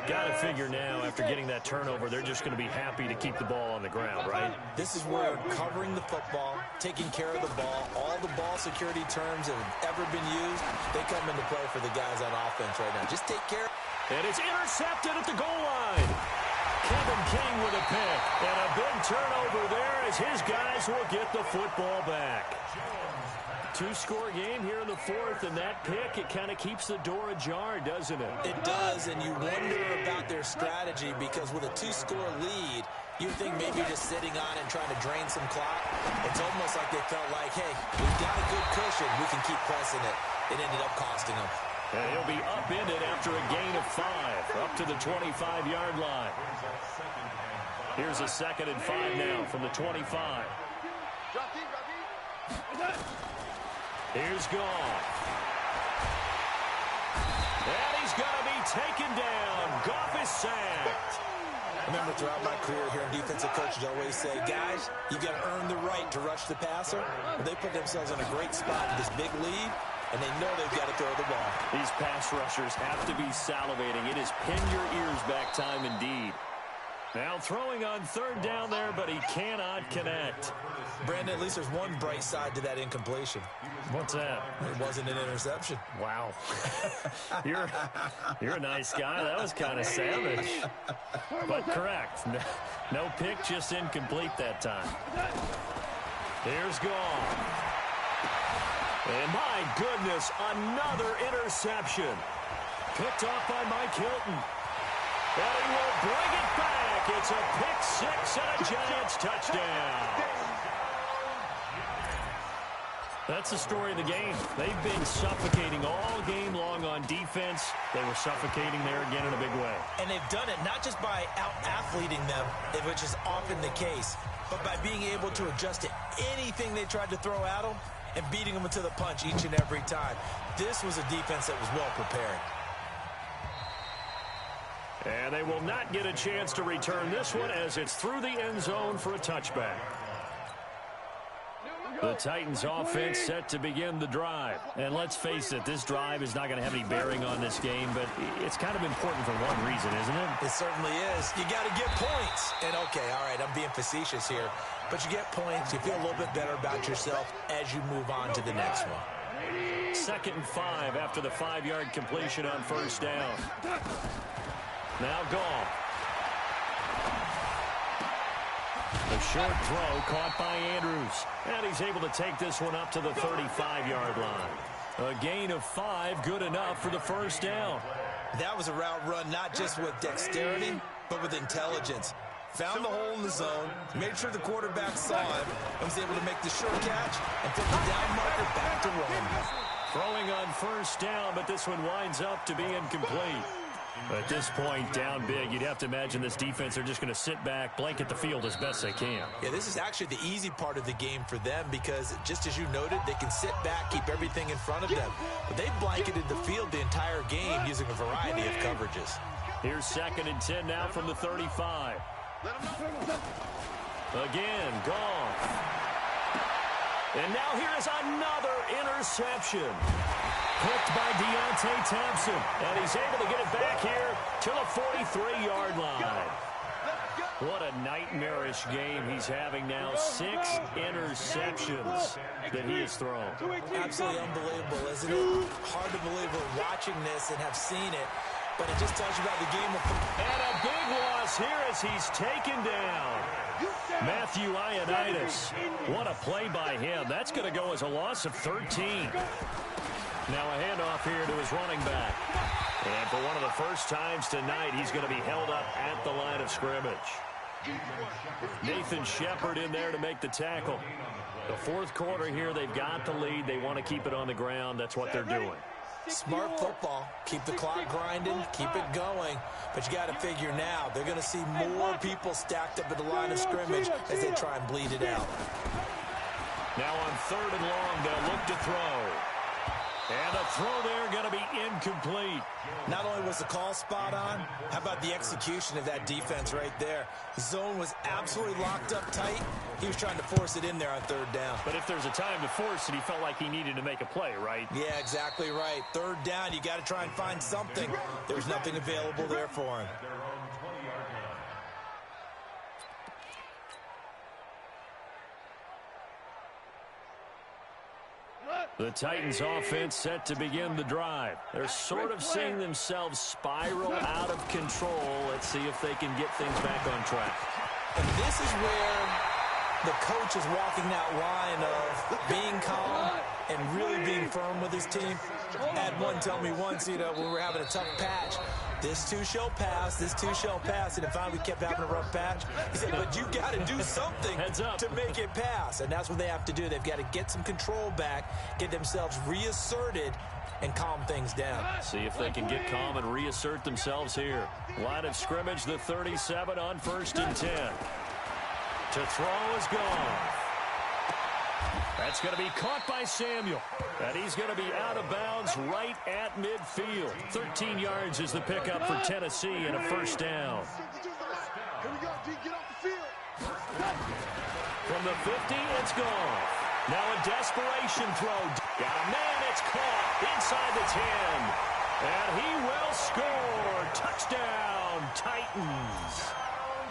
Got to figure now, after getting that turnover, they're just going to be happy to keep the ball on the ground, right? This is where covering the football, taking care of the ball, all the ball security terms that have ever been used, they come into play for the guys on offense right now. Just take care. And it's intercepted at the goal line. Kevin King with a pick. And a big turnover there as his guys will get the football back. 2-score game here in the 4th, and that pick, it kind of keeps the door ajar, doesn't it? It does, and you wonder about their strategy because with a 2-score lead, you think maybe just sitting on it and trying to drain some clock. It's almost like they felt like, hey, we've got a good cushion. We can keep pressing it. It ended up costing them. And he'll be upended after a gain of 5, up to the 25-yard line. Here's a 2nd and 5 now from the 25. Here's Goff. And he's going to be taken down. Goff is sacked. I remember throughout my career here in defensive coaches always say, guys, you got to earn the right to rush the passer. Well, they put themselves in a great spot with this big lead, and they know they've got to throw the ball. These pass rushers have to be salivating. It is pin your ears back time indeed. Now throwing on 3rd down there, but he cannot connect. Brandon, at least there's one bright side to that incompletion. What's that? It wasn't an interception. Wow. You're a nice guy. That was kind of savage. But correct. No pick, just incomplete that time. Here's Goff. And my goodness, another interception. Picked off by Mike Hilton. And he will bring it back. It's a pick-6 and a Giants touchdown. That's the story of the game. They've been suffocating all game long on defense. They were suffocating there again in a big way. And they've done it not just by out-athleting them, which is often the case, but by being able to adjust to anything they tried to throw at them and beating them to the punch each and every time. This was a defense that was well prepared. And they will not get a chance to return this one as it's through the end zone for a touchback. The Titans offense set to begin the drive. And let's face it, this drive is not going to have any bearing on this game, but it's kind of important for one reason, isn't it? It certainly is. You got to get points. And okay, all right, I'm being facetious here, but you get points, you feel a little bit better about yourself as you move on to the next one. 2nd and 5 after the 5-yard completion on first down. Now Goff. The short throw caught by Andrews. And he's able to take this one up to the 35-yard line. A gain of 5, good enough for the first down. That was a route run not just with dexterity, but with intelligence. Found the hole in the zone, made sure the quarterback saw him, and was able to make the short catch and put the down marker back to run. Throwing on first down, but this one winds up to be incomplete. At this point, down big, you'd have to imagine this defense are just going to sit back, blanket the field as best they can. Yeah, this is actually the easy part of the game for them because, just as you noted, they can sit back, keep everything in front of them. But they've blanketed the field the entire game using a variety of coverages. Here's 2nd and 10 now from the 35. Again, Goff. And now here is another interception. Picked by Deontay Thompson. And he's able to get it back here to the 43-yard line. What a nightmarish game he's having now. 6 interceptions that he has thrown. Absolutely unbelievable, isn't it? Hard to believe we're watching this and have seen it. But it just tells you about the game. And a big loss here as he's taken down. Matthew Ioannidis. What a play by him. That's going to go as a loss of 13. Now a handoff here to his running back. And for one of the first times tonight, he's going to be held up at the line of scrimmage. Nathan Shepard in there to make the tackle. The fourth quarter here, they've got the lead. They want to keep it on the ground. That's what they're doing. Smart football. Keep the clock grinding. Keep it going. But you got to figure now, they're going to see more people stacked up at the line of scrimmage as they try and bleed it out. Now on 3rd and long, they'll look to throw. And a throw there going to be incomplete. Not only was the call spot on, how about the execution of that defense right there? The zone was absolutely locked up tight. He was trying to force it in there on 3rd down. But if there's a time to force it, he felt like he needed to make a play, right? Yeah, exactly right. 3rd down, you got to try and find something. There's nothing available there for him. The Titans offense set to begin the drive. They're sort of seeing themselves spiral out of control. Let's see if they can get things back on track. And this is where the coach is walking that line of being calm and really being firm with his team. I had one tell me once, when we were having a tough patch, this too shall pass, this too shall pass. And if we kept having a rough patch, he said, but you got to do something to make it pass. And that's what they have to do. They've got to get some control back, get themselves reasserted, and calm things down. See if they can get calm and reassert themselves here. Line of scrimmage, the 37 on 1st and 10. To throw is gone. That's going to be caught by Samuel. And he's going to be out of bounds right at midfield. 13 yards is the pickup for Tennessee and a first down. Here we go, D. Get off the field. From the 50, it's gone. Now a desperation throw. Got a man, it's caught inside the 10. And he will score. Touchdown, Titans.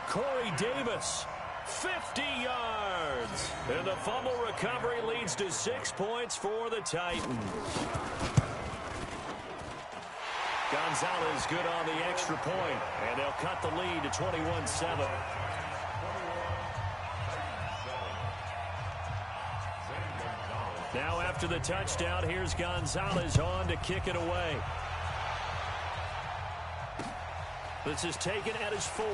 Corey Davis. 50 yards. And the fumble recovery leads to 6 points for the Titans. Gonzalez good on the extra point, and they'll cut the lead to 21-7. Now after the touchdown, here's Gonzalez on to kick it away. This is taken at his 4.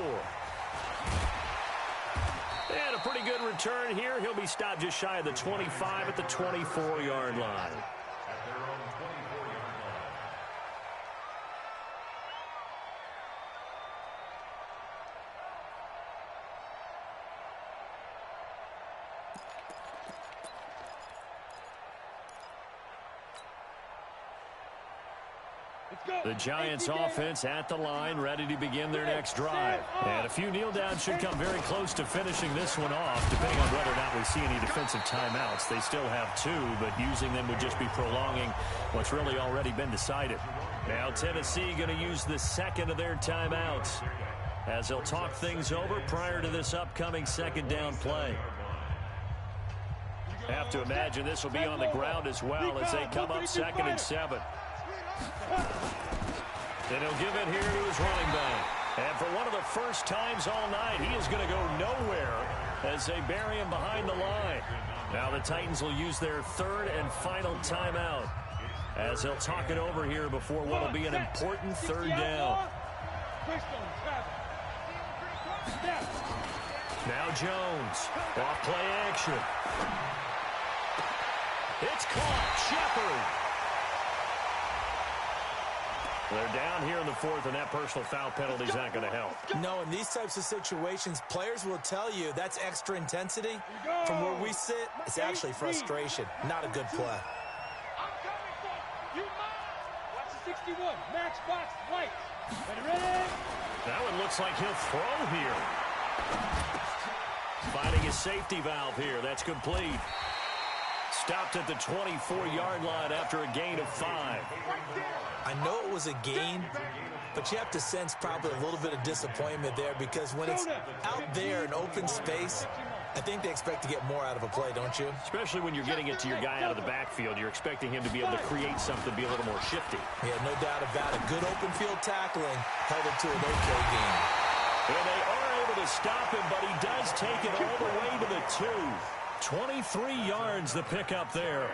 And a pretty good return here. He'll be stopped just shy of the 25 at the 24-yard line. The Giants offense at the line, ready to begin their next drive. And a few kneel downs should come very close to finishing this one off, depending on whether or not we see any defensive timeouts. They still have 2, but using them would just be prolonging what's really already been decided. Now Tennessee going to use the second of their timeouts as they'll talk things over prior to this upcoming second down play. Have to imagine this will be on the ground as well as they come up 2nd and 7. And he'll give it here to his running back. And for one of the first times all night, he is going to go nowhere as they bury him behind the line. Now the Titans will use their 3rd and final timeout as they'll talk it over here before what will be an important 3rd down. Now Jones, off play action. It's caught. Shepard. They're down here in the 4th, and that personal foul penalty is not going to help. No, in these types of situations, players will tell you that's extra intensity. From where we sit, it's actually frustration. Not a good play. I'm coming for you. Watch the 61. Matchbox lights. Ready? That one looks like he'll throw here. Finding his safety valve here. That's complete. Stopped at the 24-yard line after a gain of 5. I know it was a gain, but you have to sense probably a little bit of disappointment there because when it's out there in open space, I think they expect to get more out of a play, don't you? Especially when you're getting it to your guy out of the backfield. You're expecting him to be able to create something, be a little more shifty. Yeah, no doubt about it. Good open field tackling held it to an okay game. And they are able to stop him, but he does take it all the way to the 2. 23 yards the pickup there.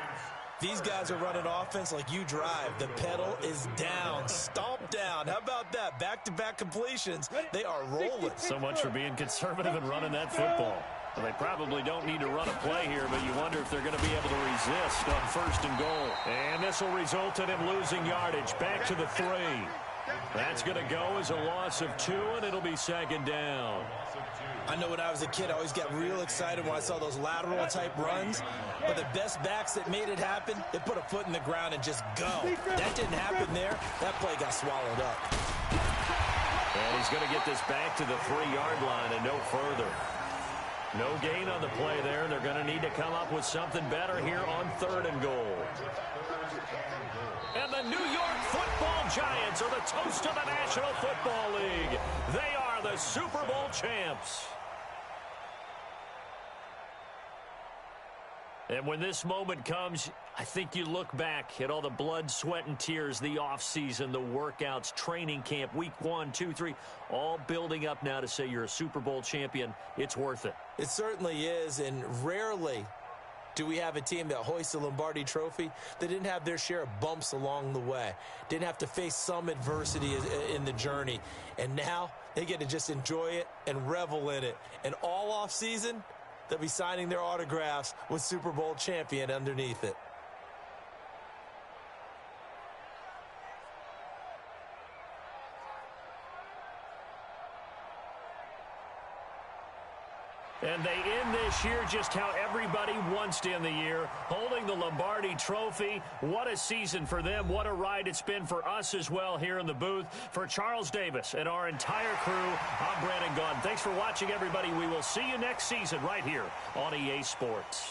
These guys are running offense like you drive. The pedal is down, stomp down. How about that? Back-to-back completions. They are rolling. So much for being conservative and running that football. Well, they probably don't need to run a play here, but you wonder if they're going to be able to resist on 1st and goal. And this will result in him losing yardage. Back to the 3. That's going to go as a loss of 2, and it'll be 2nd down. I know when I was a kid, I always got real excited when I saw those lateral-type runs. But the best backs that made it happen, they put a foot in the ground and just go. That didn't happen there. That play got swallowed up. And he's going to get this back to the 3-yard line and no further. No gain on the play there. They're going to need to come up with something better here on 3rd and goal. And the New York Football Giants are the toast of the National Football League. They are the Super Bowl champs. And when this moment comes, I think you look back at all the blood, sweat, and tears, the offseason, the workouts, training camp, week 1, 2, 3, all building up now to say you're a Super Bowl champion. It's worth it. It certainly is, and rarely do we have a team that hoists the Lombardi Trophy that didn't have their share of bumps along the way, didn't have to face some adversity in the journey, and now they get to just enjoy it and revel in it. And all offseason, they'll be signing their autographs with Super Bowl champion underneath it. And they end this year just how everybody wants to end the year, holding the Lombardi Trophy. What a season for them. What a ride it's been for us as well here in the booth. For Charles Davis and our entire crew, I'm Brandon Gaudin. Thanks for watching, everybody. We will see you next season right here on EA Sports.